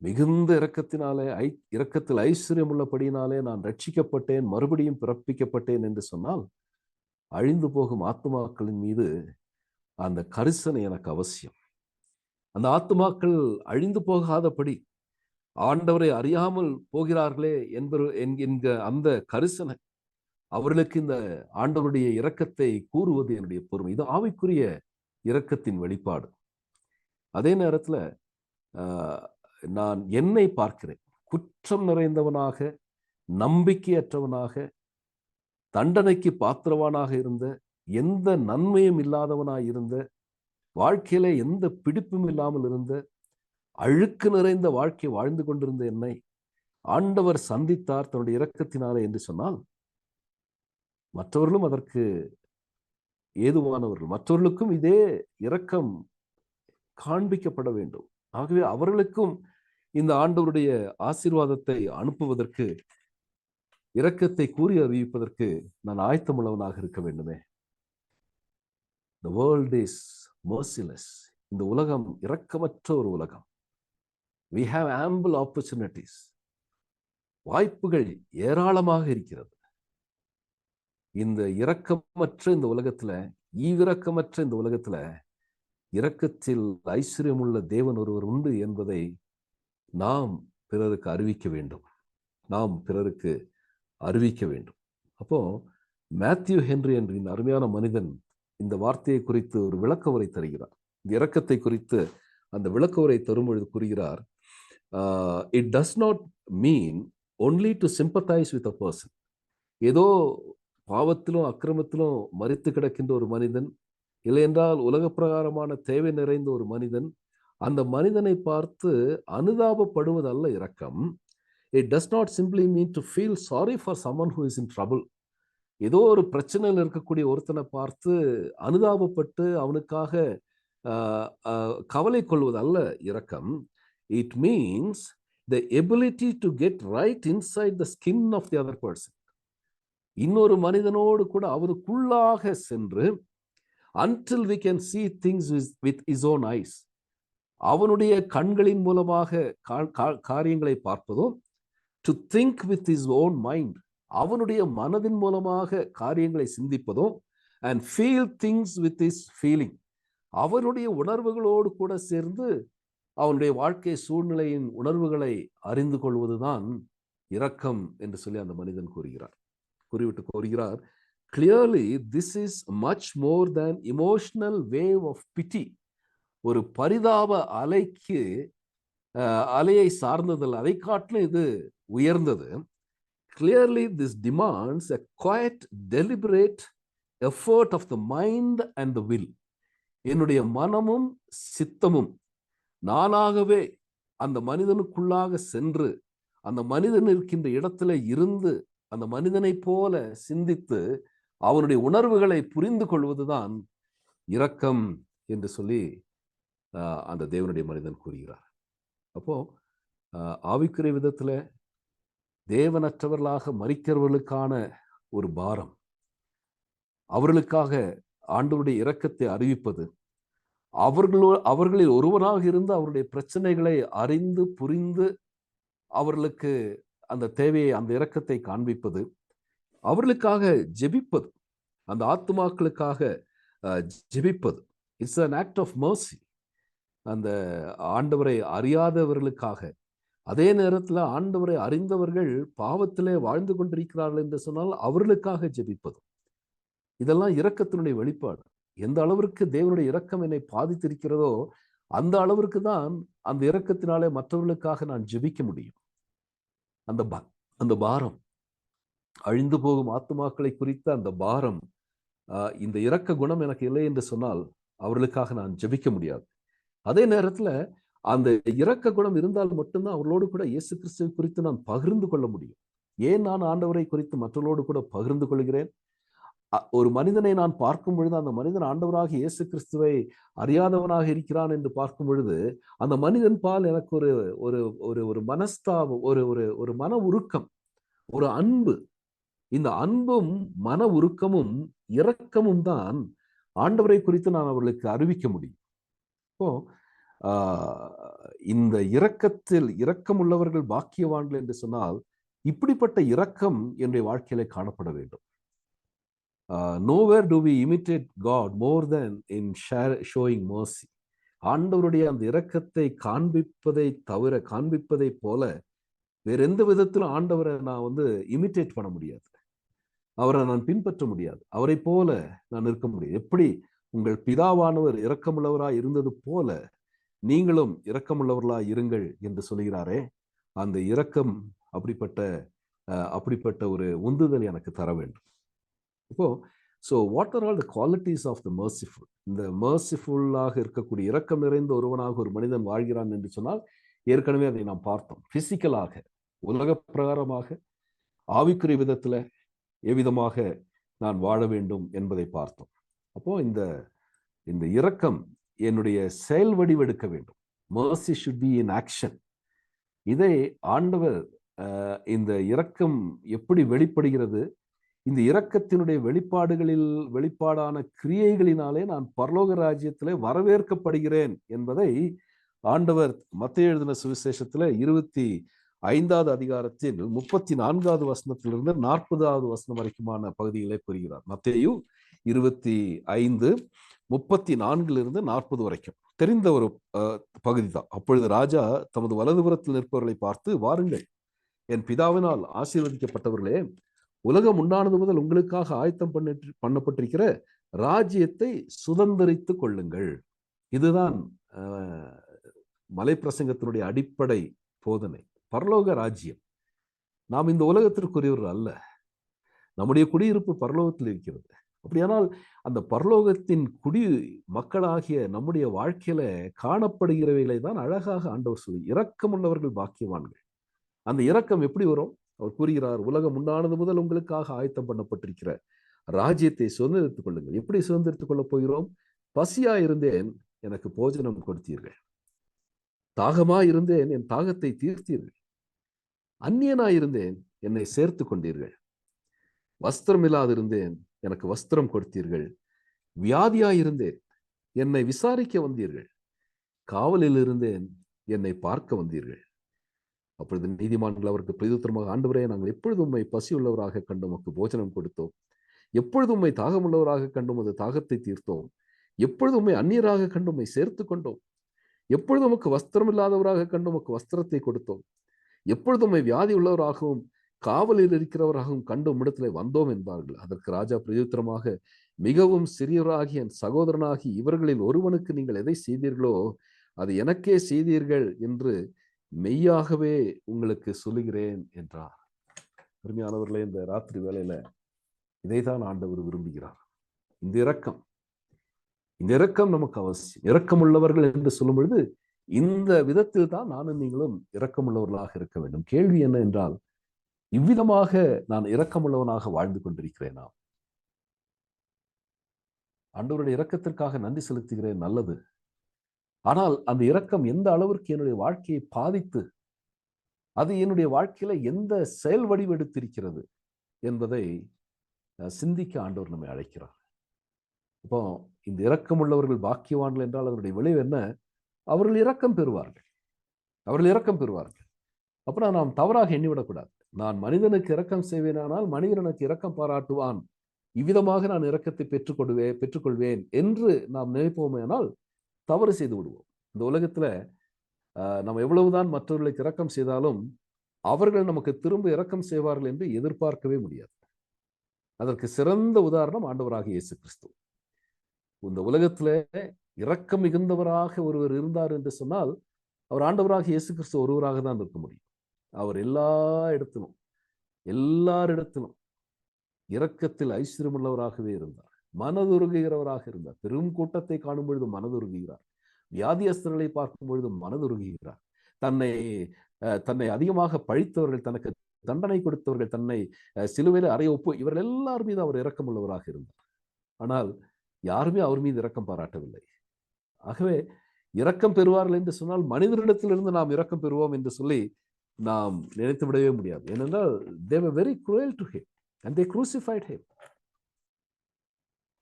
மிகுந்த இரக்கத்தில் ஐஸ்வர்யம் உள்ளபடியினாலே நான் ரட்சிக்கப்பட்டேன், மறுபடியும் பிறப்பிக்கப்பட்டேன் என்று சொன்னால், அழிந்து போகும் ஆத்மாக்களின் மீது அந்த கரிசனை எனக்கு அவசியம். அந்த ஆத்மாக்கள் அழிந்து போகாதபடி, ஆண்டவரை அறியாமல் போகிறார்களே என்கின்ற அந்த கரிசனை, அவர்களுக்கு இந்த ஆண்டவருடைய இரக்கத்தை கூறுவது என்னுடைய பொறுமை. இது ஆவிக்குரிய இரக்கத்தின் வெளிப்பாடு. அதே நேரத்துல நான் என்னை பார்க்கிறேன். குற்றம் நிறைந்தவனாக, நம்பிக்கையற்றவனாக, தண்டனைக்கு பாத்திரவானாக இருந்த, எந்த நன்மையும் இல்லாதவனாய் இருந்த, வாழ்க்கையில எந்த பிடிப்பும் இல்லாமல் இருந்த, அழுக்கு நிறைந்த வாழ்க்கை வாழ்ந்து கொண்டிருந்த என்னை ஆண்டவர் சந்தித்தார் தன்னுடைய இரக்கத்தினாலே என்று சொன்னால், மற்றவர்களும் அதற்கு ஏதுவானவர்கள். மற்றவர்களுக்கும் இதே இரக்கம் காண்பிக்கப்பட வேண்டும். ஆகவே அவர்களுக்கும் இந்த ஆண்டவருடைய ஆசீர்வாதத்தை அனுப்புவதற்கு, இரக்கத்தை கூறி அறிவிப்பதற்கு நான் ஆயத்தமுள்ளவனாக இருக்க வேண்டுமே. The world is merciless. இந்த உலகம் இரக்கமற்ற ஒரு உலகம். We have ample opportunities. வாய்ப்புகள் ஏராளமாக இருக்கிறது. இந்த இரக்கமற்ற இந்த உலகத்துல, ஈவிரக்கமற்ற இந்த உலகத்துல, இரக்கத்தில் ஐஸ்வர்யமுள்ள தேவன் ஒருவர் உண்டு என்பதை நாம் பிறருக்கு அறிவிக்க வேண்டும். அப்போ மேத்யூ ஹென்றி என்ற இந்த அருமையான மனிதன் இந்த வார்த்தையை குறித்து ஒரு விளக்க உரை தருகிறார். இந்த இரக்கத்தை குறித்து அந்த விளக்க உரை தரும்பொழுது கூறுகிறார், it does not mean only to sympathize with a person. ஏதோ பாவத்திலும் அக்கிரமத்திலும் மரித்து கிடக்கின்ற ஒரு மனிதன், இல்லை என்றால் உலக பிரகாரமான தேவை நிறைந்த ஒரு மனிதன், அந்த மனிதனை பார்த்து அனுதாபப்படுவதல்ல இரக்கம். It does not simply mean to feel sorry for someone who is in trouble. ஏதோ ஒரு பிரச்சனையில் இருக்கக்கூடிய ஒருத்தனை பார்த்து அனுதாபப்பட்டு அவனுக்காக கவலை கொள்வது அல்ல இரக்கம். It means the ability to get right inside the skin of the other person. இன்னொரு மனிதனோடு கூட அவருக்குள்ளாக சென்று until we can see things with his own eyes, அவனுடைய கண்களின் மூலமாக காரியங்களை பார்ப்பதும், to think with his own mind, அவனுடைய மனதின் மூலமாக காரியங்களை சிந்திப்பதும், and feel things with his feeling, அவனுடைய உணர்வுகளோடு கூட சேர்ந்து அவனுடைய வாழ்க்கை சூழ்நிலையின் உணர்வுகளை அறிந்து கொள்வதுதான் இரக்கம் என்று சொல்லி அந்த மனிதன் கூறுகிறார். Clearly, this is much more than emotional wave of pity. ஒரு பரிதாப அலையை சார்ந்ததில் அதை காட்டிலும் இது உயர்ந்தது. Clearly, this demands a quiet, deliberate effort of the mind and the will. என்னுடைய மனமும் சித்தமும் நானாகவே அந்த மனிதனுக்குள்ளாக சென்று அந்த மனிதன் இருக்கின்ற இடத்துல இருந்து அந்த மனிதனை போல சிந்தித்து அவனுடைய உணர்வுகளை புரிந்து கொள்வதுதான் இரக்கம் என்று சொல்லி அந்த தேவனுடைய மனிதன் கூறுகிறார். அப்போ ஆவிக்குரிய விதத்துல தேவனற்றவர்களாக மரிக்கிறவர்களுக்கான ஒரு பாரம், அவர்களுக்காக ஆண்டவருடைய இரக்கத்தை அறிவிப்பது, அவர்களில் ஒருவராக இருந்து அவருடைய பிரச்சனைகளை அறிந்து புரிந்து அவர்களுக்கு அந்த தேவையை, அந்த இரக்கத்தை காண்பிப்பது, அவர்களுக்காக ஜெபிப்பது, அந்த ஆத்துமாக்களுக்காக ஜெபிப்பது. It's an act of mercy. அந்த ஆண்டவரை அறியாதவர்களுக்காக, அதே நேரத்தில் ஆண்டவரை அறிந்தவர்கள் பாவத்திலே வாழ்ந்து கொண்டிருக்கிறார்கள் என்று சொன்னால் அவர்களுக்காக ஜெபிப்பது, இதெல்லாம் இரக்கத்தினுடைய வெளிப்பாடு. எந்த அளவிற்கு தேவனுடைய இரக்கம் என்னை பாதித்திருக்கிறதோ அந்த அளவிற்கு தான் அந்த இரக்கத்தினாலே மற்றவர்களுக்காக நான் ஜெபிக்க முடியும். அந்த பாரம், அழிந்து போகும் ஆத்துமாக்களை குறித்த அந்த பாரம், இந்த இரக்க குணம் எனக்கு இல்லை என்று சொன்னால் அவர்களுக்காக நான் ஜெபிக்க முடியாது. அதே நேரத்துல அந்த இரக்க குணம் இருந்தால் மட்டும்தான் அவர்களோடு கூட இயேசு கிறிஸ்துவை குறித்து நான் பகிர்ந்து கொள்ள முடியும். ஏன் நான் ஆண்டவரை குறித்து மற்றவர்களோடு கூட பகிர்ந்து கொள்கிறேன்? ஒரு மனிதனை நான் பார்க்கும் பொழுது அந்த மனிதன் ஆண்டவராக இயேசு கிறிஸ்துவை அறியாதவனாக இருக்கிறான் என்று பார்க்கும் பொழுது அந்த மனிதன் பால் எனக்கு ஒரு ஒரு ஒரு ஒரு மனஸ்தாபம், ஒரு ஒரு ஒரு மன உருக்கம், ஒரு அன்பு. இந்த அன்பும் மன உருக்கமும் இரக்கமும் தான் ஆண்டவரை குறித்து நான் அவர்களுக்கு அறிவிக்க முடியும். இப்போ இந்த இரக்கம் உள்ளவர்கள் பாக்கியவான்கள் என்று சொன்னால் இப்படிப்பட்ட இரக்கம் என்னுடைய வாழ்க்கையில காணப்பட வேண்டும். Nowhere do we imitate God more than in showing mercy. ஆண்டவருடைய அந்த இரக்கத்தை காண்பிப்பதை போல வேற எந்த விதத்திலும் ஆண்டவரை நான் இமிட்டேட் பண்ண முடியாது, அவரை நான் பின்பற்ற முடியாது, அவரை போல நான் இருக்க முடியாது. எப்படி உங்கள் பிதாவானவர் இரக்கமுள்ளவராய் இருந்தது போல நீங்களும் இரக்கமுள்ளவர்களாய் இருங்கள் என்று சொல்கிறாரே, அந்த இரக்கம் அப்படிப்பட்ட ஒரு உந்துதல் எனக்கு தர வேண்டும். இப்போ what are all the qualities of the merciful? இந்த மர்சிஃபுல்லாக இருக்கக்கூடிய இரக்கம் நிறைந்த ஒருவனாக ஒரு மனிதன் வாழ்கிறான் என்று சொன்னால் ஏற்கனவே அதை நாம் பார்த்தோம். பிசிக்கலாக, உலக பிரகாரமாக, ஆவிக்குரிய விதத்துல எவ்விதமாக நான் வாழ வேண்டும் என்பதை பார்த்தோம். அப்போ இந்த இரக்கம் என்னுடைய செயல் வடிவெடுக்க வேண்டும். mercy should be in action. இதை ஆண்டவர் இந்த இரக்கம் எப்படி வெளிப்படுகிறது, இந்த இரக்கத்தினுடைய வெளிப்பாடான கிரியைகளினாலே நான் பரலோக ராஜ்யத்திலே வரவேற்கப்படுகிறேன் என்பதை ஆண்டவர் மத்தேயு எழுதின சுவிசேஷத்துல 25வது அதிகாரத்தில் 34வது வசனத்திலிருந்து 40வது வசனம் வரைக்குமான பகுதிகளை கூறுகிறார். மத்தேயு 25 34 40 வரைக்கும் தெரிந்த ஒரு பகுதி தான். அப்பொழுது ராஜா தமது வலதுபுறத்தில் நிற்பவர்களை பார்த்து, வாருங்கள், என் பிதாவினால் ஆசீர்வதிக்கப்பட்டவர்களே, உலகம் உண்டானது முதல் உங்களுக்காக ஆயத்தம் பண்ணப்பட்டிருக்கிற ராஜ்யத்தை சுதந்திரித்துக் கொள்ளுங்கள். இதுதான் மலைப்பிரசங்கத்தினுடைய அடிப்படை போதனை. பரலோக ராஜ்யம். நாம் இந்த உலகத்திற்குரியவர்கள் அல்ல, நம்முடைய குடியிருப்பு பரலோகத்தில் இருக்கிறது. அப்படியானால் அந்த பரலோகத்தின் மக்களாகிய நம்முடைய வாழ்க்கையில காணப்படுகிறவைகளை தான் அழகாக ஆண்டவர் சொல்லி, இரக்கம் உள்ளவர்கள் பாக்கியவான்கள். அந்த இரக்கம் எப்படி வரும்? அவர் கூறுகிறார், உலகம் உண்டானது முதல் உங்களுக்காக ஆயத்தம் பண்ணப்பட்டிருக்கிற ராஜ்யத்தை சுதந்திரித்துக் கொள்ளுங்கள். எப்படி சுதந்திரித்துக் கொள்ளப் போகிறோம்? பசியா இருந்தேன், எனக்கு போஜனம் கொடுத்தீர்கள். தாகமா இருந்தேன், என் தாகத்தை தீர்த்தீர்கள். அந்நியனாயிருந்தேன், என்னை சேர்த்து கொண்டீர்கள். வஸ்திரம் இல்லாதிருந்தேன், எனக்கு வஸ்திரம் கொடுத்தீர்கள். வியாதியாயிருந்தேன், என்னை விசாரிக்க வந்தீர்கள். காவலில் இருந்தேன், என்னை பார்க்க வந்தீர்கள். அப்பொழுது நீதிமான்கள் அவருக்கு பிரதியுத்தரமாக, ஆண்டவரே, நாங்கள் எப்பொழுது உம்மை பசியுள்ளவராக கண்டு உமக்கு போஜனம் கொடுத்தோம்? எப்பொழுது உம்மை தாகமுள்ளவராக கண்டு உமது தாகத்தை தீர்த்தோம்? எப்பொழுது உம்மை அந்நியராக கண்டு உம்மை சேர்த்து கொண்டோம்? எப்பொழுது உமக்கு வஸ்திரம் இல்லாதவராக கண்டு உமக்கு வஸ்திரத்தை கொடுத்தோம்? எப்பொழுது உம்மை வியாதி உள்ளவராகவும் காவலில் இருக்கிறவராகவும் கண்டு உம்மிடத்திலே வந்தோம் என்பார்கள். அதற்கு ராஜா பிரதியுத்தரமாக, மிகவும் சிறியவராகி என் சகோதரனாகி இவர்களில் ஒருவனுக்கு நீங்கள் எதை செய்தீர்களோ அது எனக்கே செய்தீர்கள் என்று மெய்யாகவே உங்களுக்கு சொல்லுகிறேன் என்றார். அருமையானவர்களே, இந்த ராத்திரி வேளையில இதைதான் ஆண்டவர் விரும்புகிறார். இந்த இரக்கம் நமக்கு அவசியம். இரக்கம் உள்ளவர்கள் என்று சொல்லும் பொழுது இந்த விதத்தில் தான் நானும் நீங்களும் இரக்கமுள்ளவர்களாக இருக்க வேண்டும். கேள்வி என்ன என்றால், இவ்விதமாக நான் இரக்கமுள்ளவனாக வாழ்ந்து கொண்டிருக்கிறேனா? ஆண்டவருடைய இரக்கத்திற்காக நன்றி செலுத்துகிறேன், நல்லது. ஆனால் அந்த இரக்கம் எந்த அளவிற்கு என்னுடைய வாழ்க்கையை பாதித்து அது என்னுடைய வாழ்க்கையில எந்த செயல் வடிவெடுத்திருக்கிறது என்பதை சிந்திக்க ஆண்டவர் நம்மை அழைக்கிறார். இப்போ இந்த இரக்கம் உள்ளவர்கள் பாக்கியவான்கள் என்றால் அவருடைய விளைவு என்ன? அவர்கள் இரக்கம் பெறுவார்கள். அப்படின்னா நாம் தவறாக எண்ணிவிடக்கூடாது. நான் மனிதனுக்கு இரக்கம் செய்வேனானால் மனிதன் எனக்கு இரக்கம் பாராட்டுவான், இவ்விதமாக நான் இரக்கத்தை பெற்றுக்கொள்வேன் என்று நாம் நினைப்போமேனால் தவறு செய்து விடுவோம். இந்த உலகத்துல நம்ம எவ்வளவுதான் மற்றவர்களுக்கு இரக்கம் செய்தாலும் அவர்கள் நமக்கு திரும்ப இரக்கம் செய்வார்கள் என்று எதிர்பார்க்கவே முடியாது. அதற்கு சிறந்த உதாரணம் ஆண்டவராக இயேசு கிறிஸ்து. இந்த உலகத்துல இரக்கம் மிகுந்தவராக ஒருவர் இருந்தார் என்று சொன்னால் அவர் ஆண்டவராக இயேசு கிறிஸ்து ஒருவராக தான் இருக்க முடியும். அவர் எல்லாரிடத்திலும் இரக்கத்தில் ஐஸ்வர்யமுள்ளவராகவே இருந்தார். மனதுருகுகிறவராக இருந்தார். பெரும் கூட்டத்தை காணும் பொழுது மனதுருகுகிறார். வியாதியஸ்தர்களை பார்க்கும் பொழுது மனதுருகுகிறார். தன்னை அதிகமாக பழித்தவர்கள், தனக்கு தண்டனை கொடுத்தவர்கள், தன்னை சிலுவையில் அறைய இவர்கள் எல்லார் மீது அவர் இரக்கம் உள்ளவராக இருந்தார். ஆனால் யாருமே அவர் மீது இரக்கம் பாராட்டவில்லை. ஆகவே இரக்கம் பெறுவார்கள் என்று சொன்னால் மனிதரிடத்திலிருந்து நாம் இரக்கம் பெறுவோம் என்று சொல்லி நாம் நினைத்து விடவே முடியாது. ஏனென்றால் they were very cruel to him and they crucified him.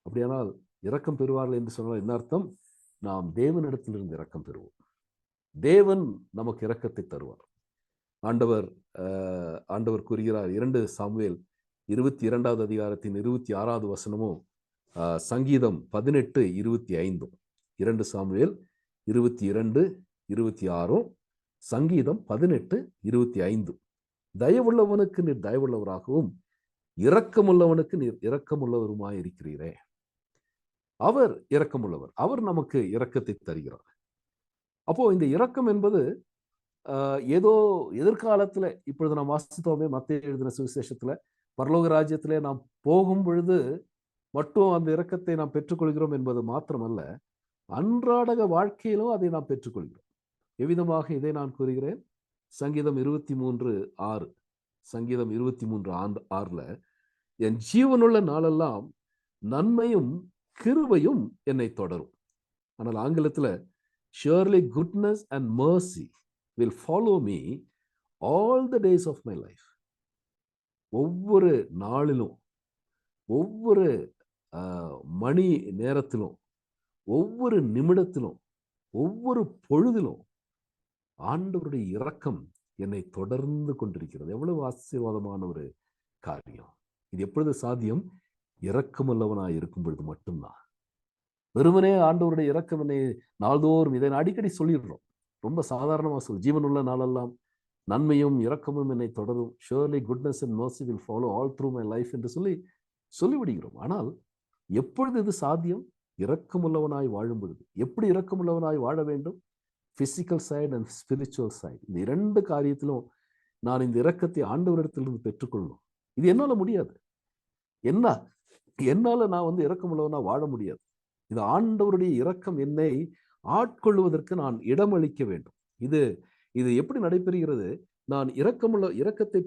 அப்படியானால் இரக்கம் பெறுவார்கள் என்று சொன்னால் என்ன அர்த்தம்? நாம் தேவனிடத்திலிருந்து இரக்கம் பெறுவோம். தேவன் நமக்கு இரக்கத்தை தருவார். ஆண்டவர் கூறுகிறார், 2 சாமுவேல் 22வது அதிகாரத்தின் 26வது வசனமும் சங்கீதம் 18:25. 2 சாமுவேல் 22:26, சங்கீதம் 18:25. தயவுள்ளவனுக்கு நீர் தயவுள்ளவராகவும் இரக்கமுள்ளவனுக்கு நீர் இரக்கமுள்ளவருமாய் இருக்கிறீரே. அவர் இரக்கமுள்ளவர். அவர் நமக்கு இரக்கத்தை தருகிறார். அப்போ இந்த இரக்கம் என்பது ஏதோ எதிர்காலத்துல, இப்பொழுது நாம் வாசித்தோமே மத்தேயு எழுதின சுவிசேஷத்துல, பரலோக ராஜ்யத்திலே நாம் போகும் பொழுது மட்டும் அந்த இரக்கத்தை நாம் பெற்றுக்கொள்கிறோம் என்பது மாத்திரமல்ல, அன்றாட வாழ்க்கையிலும் அதை நாம் பெற்றுக்கொள்கிறோம். எவ்விதமாக இதை நான் கூறுகிறேன்? சங்கீதம் 23:6, சங்கீதம் 23:6, என் ஜீவனுள்ள நாளெல்லாம் நன்மையும் கிருபையும் என்னை தொடரும். ஆனால் ஆங்கிலத்துல surely goodness and mercy will follow me all the days of my life. ஒவ்வொரு நாளிலும், ஒவ்வொரு மணி நேரத்திலும், ஒவ்வொரு நிமிடத்திலும், ஒவ்வொரு பொழுதிலும் ஆண்டவருடைய இரக்கம் என்னை தொடர்ந்து கொண்டிருக்கிறது. எவ்வளவு ஆசீர்வாதமான ஒரு காரியம்! இது எப்பொழுது சாத்தியம்? இரக்கமுள்ளவனாய் இருக்கும் பொழுது மட்டும்தான். வெறுமனே ஆண்டவருடைய இரக்கம் என்னை நாள்தோறும், இதை அடிக்கடி சொல்லிடுறோம், ரொம்ப சாதாரணமா ஜீவனுள்ள நாளெல்லாம் நன்மையும் இரக்கமும் என்னை தொடரும், surely goodness and mercy will follow all through my life என்று சொல்லிவிடுகிறோம். ஆனால் எப்பொழுது இது சாத்தியம்? இரக்கமுள்ளவனாய் வாழும் பொழுது. எப்படி இரக்கமுள்ளவனாய் வாழ வேண்டும்? Physical side and spiritual side, இந்த 2 காரியத்திலும் நான் இந்த இரக்கத்தை ஆண்டவரிடத்திலிருந்து பெற்றுக்கொள்ளணும். இது என்னால முடியாது. என்னால நான் இரக்கமுள்ளவனா வாழ முடியாது. இது ஆண்டவருடைய இரக்கம் என்னை ஆட்கொள்வதற்கு நான் இடமளிக்க வேண்டும். இது எப்படி நடைபெறுகிறது? நான் இரக்கத்தை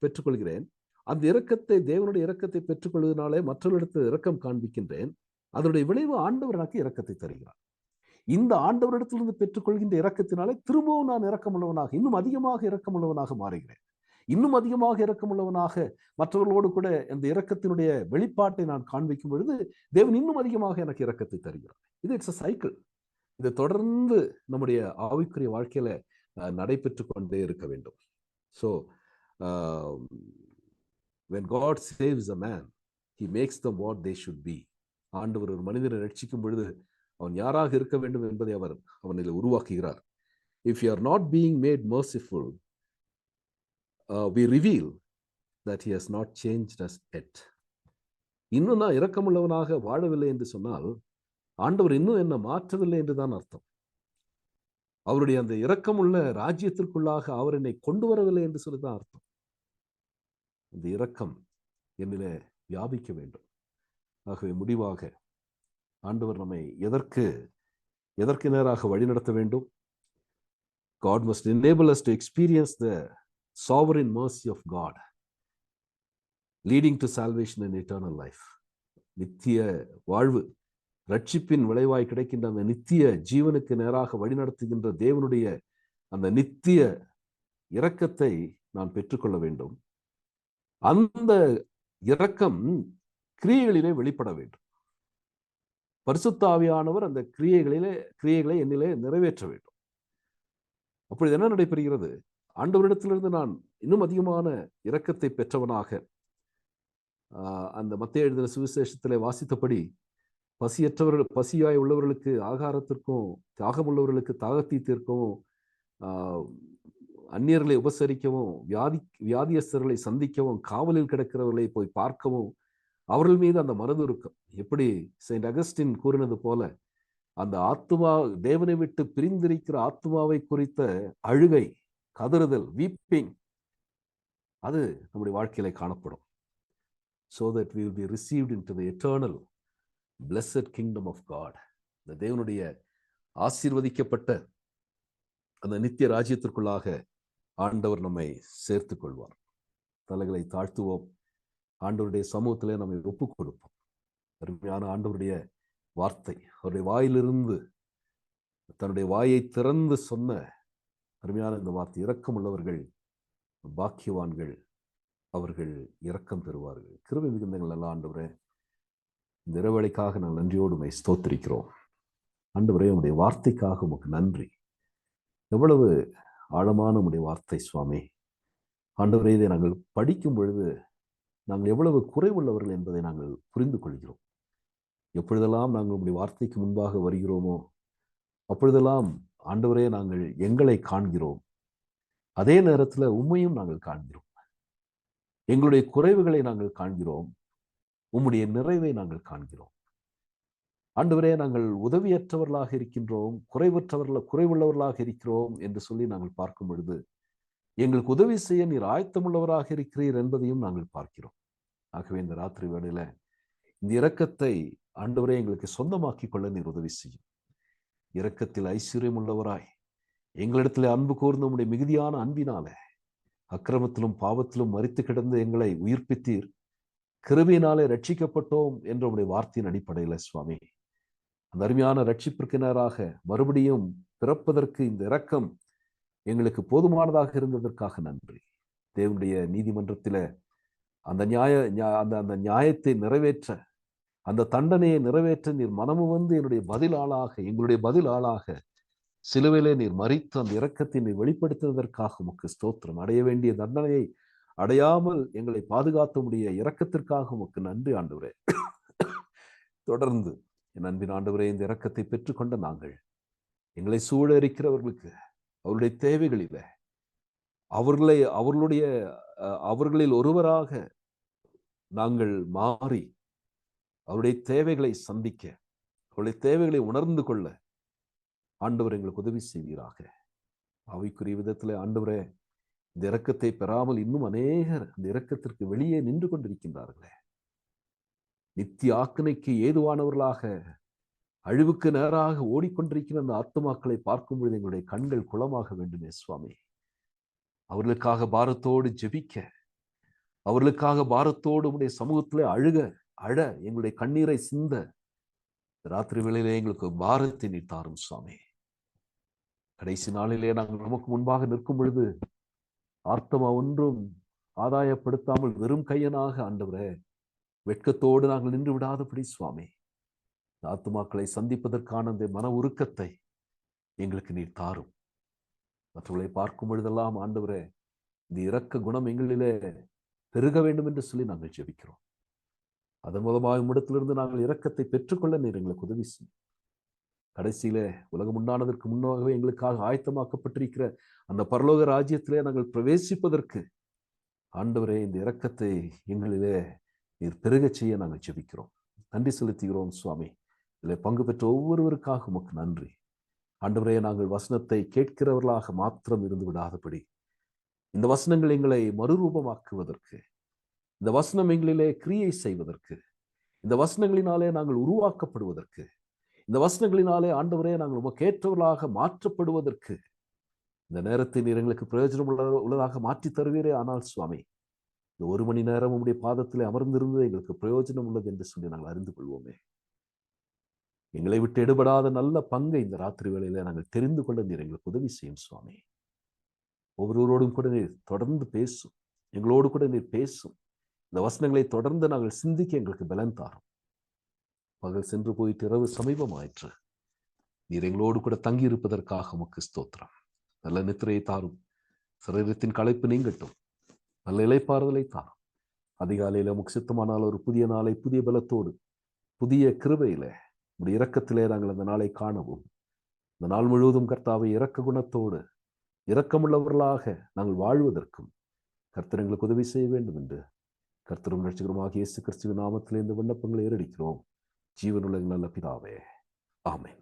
பெற்றுக்கொள்கிறேன். அந்த இரக்கத்தை, தேவனுடைய இரக்கத்தை பெற்றுக்கொள்வதனாலே மற்றவரிடத்தில் இரக்கம் காண்பிக்கின்றேன். அதனுடைய விளைவு ஆண்டவர் எனக்கு இரக்கத்தை தருகிறார். இந்த ஆண்டவரிடத்திலிருந்து பெற்றுக்கொள்கின்ற இரக்கத்தினாலே திரும்பவும் நான் இரக்கமுள்ளவனாக, இன்னும் அதிகமாக இரக்கமுள்ளவனாக மாறுகிறேன். இன்னும் அதிகமாக இரக்கமுள்ளவனாக மற்றவர்களோடு கூட அந்த இரக்கத்தினுடைய வெளிப்பாட்டை நான் காண்பிக்கும் பொழுது தேவன் இன்னும் அதிகமாக எனக்கு இரக்கத்தை தருகிறார். இது இட்ஸ் அ சைக்கிள். இது தொடர்ந்து நம்முடைய ஆவிக்குரிய வாழ்க்கையில நடைபெற்று கொண்டே இருக்க வேண்டும். So when God saves a man, he makes them what they should be. ஆண்டவர் ஒரு மனிதனை ரட்சிக்கும் பொழுது அவன் யாராக இருக்க வேண்டும் என்பதை அவர் அவனில் உருவாக்குகிறார். If you are not being made merciful, we reveal that he has not changed us yet. இன்னும் நான் இரக்கமுள்ளவனாக வாழவில்லை என்று சொன்னால் ஆண்டவர் இன்னும் என்ன மாற்றவில்லை என்றுதான் அர்த்தம். அவருடைய அந்த இரக்கமுள்ள ராஜ்யத்திற்குள்ளாக அவர் என்னை கொண்டு வரவில்லை என்று சொல்லிதான் அர்த்தம். அந்த இரக்கம் என்னிலே வியாபிக்க வேண்டும். ஆகவே முடிவாக ஆண்டவர் நம்மை எதற்கு நேராக வழிநடத்த வேண்டும்? God must enable us to experience the sovereign mercy of God, leading to salvation and eternal life. நித்திய வாழ்வு, ரட்சிப்பின் விளைவாய் கிடைக்கின்ற அந்த நித்திய ஜீவனுக்கு நேராக வழிநடத்துகின்ற தேவனுடைய அந்த நித்திய இரக்கத்தை நான் பெற்றுக்கொள்ள வேண்டும். அந்த இரக்கம் கிரியைகளிலே வெளிப்பட வேண்டும். பரிசுத்த ஆவியானவர் அந்த கிரியைகளை என்னிலே நிறைவேற்ற வேண்டும். அப்பொழுது என்ன நடைபெறுகிறது? ஆண்டவரிடத்திலிருந்து நான் இன்னும் அதிகமான இரக்கத்தை பெற்றவனாக, அந்த மத்தேயு எழுதின சுவிசேஷத்திலே வாசித்தபடி பசியாய் உள்ளவர்களுக்கு ஆகாரத்திற்கும், தாகமுள்ளவர்களுக்கு தாகத்தை தீர்க்கவும், அந்நியர்களை உபசரிக்கவும், வியாதியஸ்தர்களை சந்திக்கவும், காவலில் கிடக்கிறவர்களை போய் பார்க்கவும், அவர்கள் மீது அந்த மனதுருக்கம். எப்படி செயின்ட் அகஸ்டின் கூறினது போல, அந்த ஆத்மா, தேவனை விட்டு பிரிந்திருக்கிற ஆத்மாவை குறித்த அழுகை, கதறுதல், வீப்பிங், அது நம்முடைய வாழ்க்கையில காணப்படும். So that we will be received into the eternal blessed kingdom of God. இந்த தேவனுடைய ஆசீர்வதிக்கப்பட்ட அந்த நித்திய ராஜ்யத்திற்குள்ளாக ஆண்டவர் நம்மை சேர்த்துக் கொள்வார். தலைகளை தாழ்த்துவோம். ஆண்டவருடைய சமூகத்திலே நம்மை ஒப்புக் கொடுப்போம். அருமையான ஆண்டவருடைய வார்த்தை, அவருடைய வாயிலிருந்து, தன்னுடைய வாயை திறந்து சொன்ன அருமையான இந்த வார்த்தை, இரக்கம் உள்ளவர்கள் பாக்கியவான்கள், அவர்கள் இரக்கம் பெறுவார்கள். கிருபை மிகுந்தங்கள் நல்ல ஆண்டவரே, இந்த இரவேளைக்காக நான் நன்றியோடு உம்மை ஸ்தோத்திரிக்கிறோம். ஆண்டவரே, உம்முடைய வார்த்தைக்காக உமக்கு நன்றி. எவ்வளவு ஆழமான உம்முடைய வார்த்தை சுவாமி. ஆண்டவரே, இதை நாங்கள் படிக்கும் பொழுது நாங்கள் எவ்வளவு குறைவுள்ளவர்கள் என்பதை நாங்கள் புரிந்து கொள்கிறோம். எப்பொழுதெல்லாம் நாங்கள் உம்முடைய வார்த்தைக்கு முன்பாக வருகிறோமோ அப்பொழுதெல்லாம் ஆண்டவரே நாங்கள் எங்களை காண்கிறோம். அதே நேரத்தில் உம்மையும் நாங்கள் காண்கிறோம். எங்களுடைய குறைவுகளை நாங்கள் காண்கிறோம், உம்முடைய நிறைவை நாங்கள் காண்கிறோம். ஆண்டவரே, நாங்கள் உதவியற்றவர்களாக இருக்கின்றோம், குறைவுள்ளவர்களாக இருக்கிறோம் என்று சொல்லி நாங்கள் பார்க்கும் பொழுது எங்களுக்கு உதவி செய்ய நீர் ஆயத்தமுள்ளவராக இருக்கிறீர் என்பதையும் நாங்கள் பார்க்கிறோம். ஆகவே இந்த ராத்திரி வேளையில இந்த இரக்கத்தை ஆண்டவரே எங்களுக்கு சொந்தமாக்கி கொள்ள நீர் உதவி செய்யும். இரக்கத்தில் ஐஸ்வர்யம் உள்ளவராய் எங்களிடத்தில் அன்பு கூர்ந்த உம்முடைய மிகுதியான அன்பினால அக்கிரமத்திலும் பாவத்திலும் மரித்து கிடந்து எங்களை உயிர்ப்பித்தீர். கிருபையினாலே ரட்சிக்கப்பட்டோம் என்ற உடைய வார்த்தையின் அடிப்படையில சுவாமி, அந்த அருமையான ரட்சிப்பிற்கு நேராக மறுபடியும் பிறப்பதற்கு இந்த இரக்கம் எங்களுக்கு போதுமானதாக இருந்ததற்காக நன்றி. தேவனுடைய நீதிமன்றத்தில அந்த நியாயத்தை நிறைவேற்ற, அந்த தண்டனையை நிறைவேற்ற நீர் மனமு வந்து எங்களுடைய பதில் ஆளாக சிலுவையிலே நீர் மரித்து அந்த இரக்கத்தை நீர் வெளிப்படுத்துவதற்காக உமக்கு ஸ்தோத்திரம். அடைய வேண்டிய தண்டனையை அடையாமல் எங்களை பாதுகாத்த முடிய இரக்கத்திற்காக உமக்கு நன்றி ஆண்டவரே. தொடர்ந்து என் அன்பின் ஆண்டவரே, இந்த இரக்கத்தை பெற்றுக்கொண்ட நாங்கள் எங்களை சூழ இருக்கிறவர்களுக்கு அவருடைய தேவைகளில அவர்களில் ஒருவராக நாங்கள் மாறி அவருடைய தேவைகளை சந்திக்க, அவருடைய தேவைகளை உணர்ந்து கொள்ள ஆண்டவர் எங்களுக்கு உதவி செய்வீராக. ஆவிக்குரிய விதத்திலே ஆண்டவரே, இந்த இரக்கத்தை பெறாமல் இன்னும் அநேகர் அந்த இரக்கத்திற்கு வெளியே நின்று கொண்டிருக்கின்றார்களே. நித்திய ஆக்கினைக்கு ஏதுவானவர்களாக அழிவுக்கு நேராக ஓடிக்கொண்டிருக்கிற அந்த ஆத்துமாக்களை பார்க்கும் பொழுது எங்களுடைய கண்கள் குளமாக வேண்டுமே சுவாமி. அவர்களுக்காக பாரத்தோடு ஜெபிக்க, அவர்களுக்காக பாரத்தோடு உடைய சமூகத்திலே அழ எங்களுடைய கண்ணீரை சிந்த ராத்திரி வேளையிலே எங்களுக்கு பாரத்தை நீ தாரும் சுவாமி. கடைசி நாளிலே நாங்கள் நமக்கு முன்பாக நிற்கும் பொழுது ஆர்த்தமா ஒன்றும் ஆதாயப்படுத்தாமல் வெறும் கையனாக ஆண்டவரே வெட்கத்தோடு நாங்கள் நின்று விடாதபடி சுவாமி, ஆத்துமாக்களை சந்திப்பதற்கான அந்த மன உருக்கத்தை எங்களுக்கு நீர் தாரும். மற்றவர்களை பார்க்கும் பொழுதெல்லாம் ஆண்டவரே இந்த இரக்க குணம் எங்களிலே பெருக வேண்டும் என்று சொல்லி நாங்கள் ஜெபிக்கிறோம். அதன் மூலமாக உம்மிடத்திலிருந்து நாங்கள் இரக்கத்தை பெற்றுக்கொள்ள நீர் எங்களுக்கு உதவி செய்யும். கடைசியிலே உலகம் உண்டானதற்கு முன்னாகவே எங்களுக்காக ஆயத்தமாக்கப்பட்டிருக்கிற அந்த பரலோக ராஜ்யத்திலே நாங்கள் பிரவேசிப்பதற்கு ஆண்டவரே இந்த இரக்கத்தை எங்களிலே நீர் பெருக செய்ய நாங்கள் ஜெபிக்கிறோம். நன்றி செலுத்துகிறோம் சுவாமி. இதில் பங்கு பெற்ற ஒவ்வொருவருக்காக உமக்கு நன்றி. ஆண்டவரே, நாங்கள் வசனத்தை கேட்கிறவர்களாக மாத்திரம் இருந்து விடாதபடி இந்த வசனங்கள் எங்களை மறுரூபமாக்குவதற்கு, இந்த வசனம் எங்களிலே கிரியை செய்வதற்கு, இந்த வசனங்களினாலே நாங்கள் உருவாக்கப்படுவதற்கு, இந்த வசனங்களினாலே ஆண்டவரே நாங்கள் உமக்கேற்றவர்களாக மாற்றப்படுவதற்கு இந்த நேரத்தை நீர் எங்களுக்கு பிரயோஜனம் உள்ளதாக மாற்றி தருவீரே. ஆனால் சுவாமி, இந்த 1 மணி நேரம் உம்முடைய பாதத்திலே அமர்ந்திருந்தது எங்களுக்கு பிரயோஜனம் உள்ளது என்று சொல்லி நாங்கள் அறிந்து கொள்வோமே. எங்களை விட்டு எடுபடாத நல்ல பங்கை இந்த ராத்திரி வேளையில நாங்கள் தெரிந்து கொள்ள நீர் எங்களுக்கு உதவி செய்யும் சுவாமி. ஒவ்வொருவரோடும் கூட நீர் தொடர்ந்து பேசும், எங்களோடு கூட நீர் பேசும். இந்த வசனங்களை தொடர்ந்து நாங்கள் சிந்திக்க எங்களுக்கு பலன் தாரும். பகல் சென்று போயிட்டு இரவு சமீபமாயிற்று. நீர் எங்களோடு கூட தங்கி இருப்பதற்காக உமக்கு ஸ்தோத்திரம். நல்ல நித்திரையை தாரும். சரீரத்தின் களைப்பு நீங்கட்டும். நல்ல இளைப்பாறுதலை தாரும். அதிகாலையில உமக்கு சித்தமானால் ஒரு புதிய நாளை புதிய பலத்தோடு புதிய கிருபையில உடைய இரக்கத்திலே நாங்கள் அந்த நாளை காணவும், இந்த நாள் முழுவதும் கர்த்தாவை இரக்க குணத்தோடு இரக்கமுள்ளவர்களாக நாங்கள் வாழ்வதற்கும் கர்த்தர் எங்களுக்கு உதவி செய்ய வேண்டும் என்று கர்த்தரும் ரட்சகருமாக இயேசு கிறிஸ்துவின் நாமத்திலே இந்த விண்ணப்பங்களை ஏறடிக்கிறோம். ஜீவனுள்ள நல்ல பிதாவே, ஆமென்.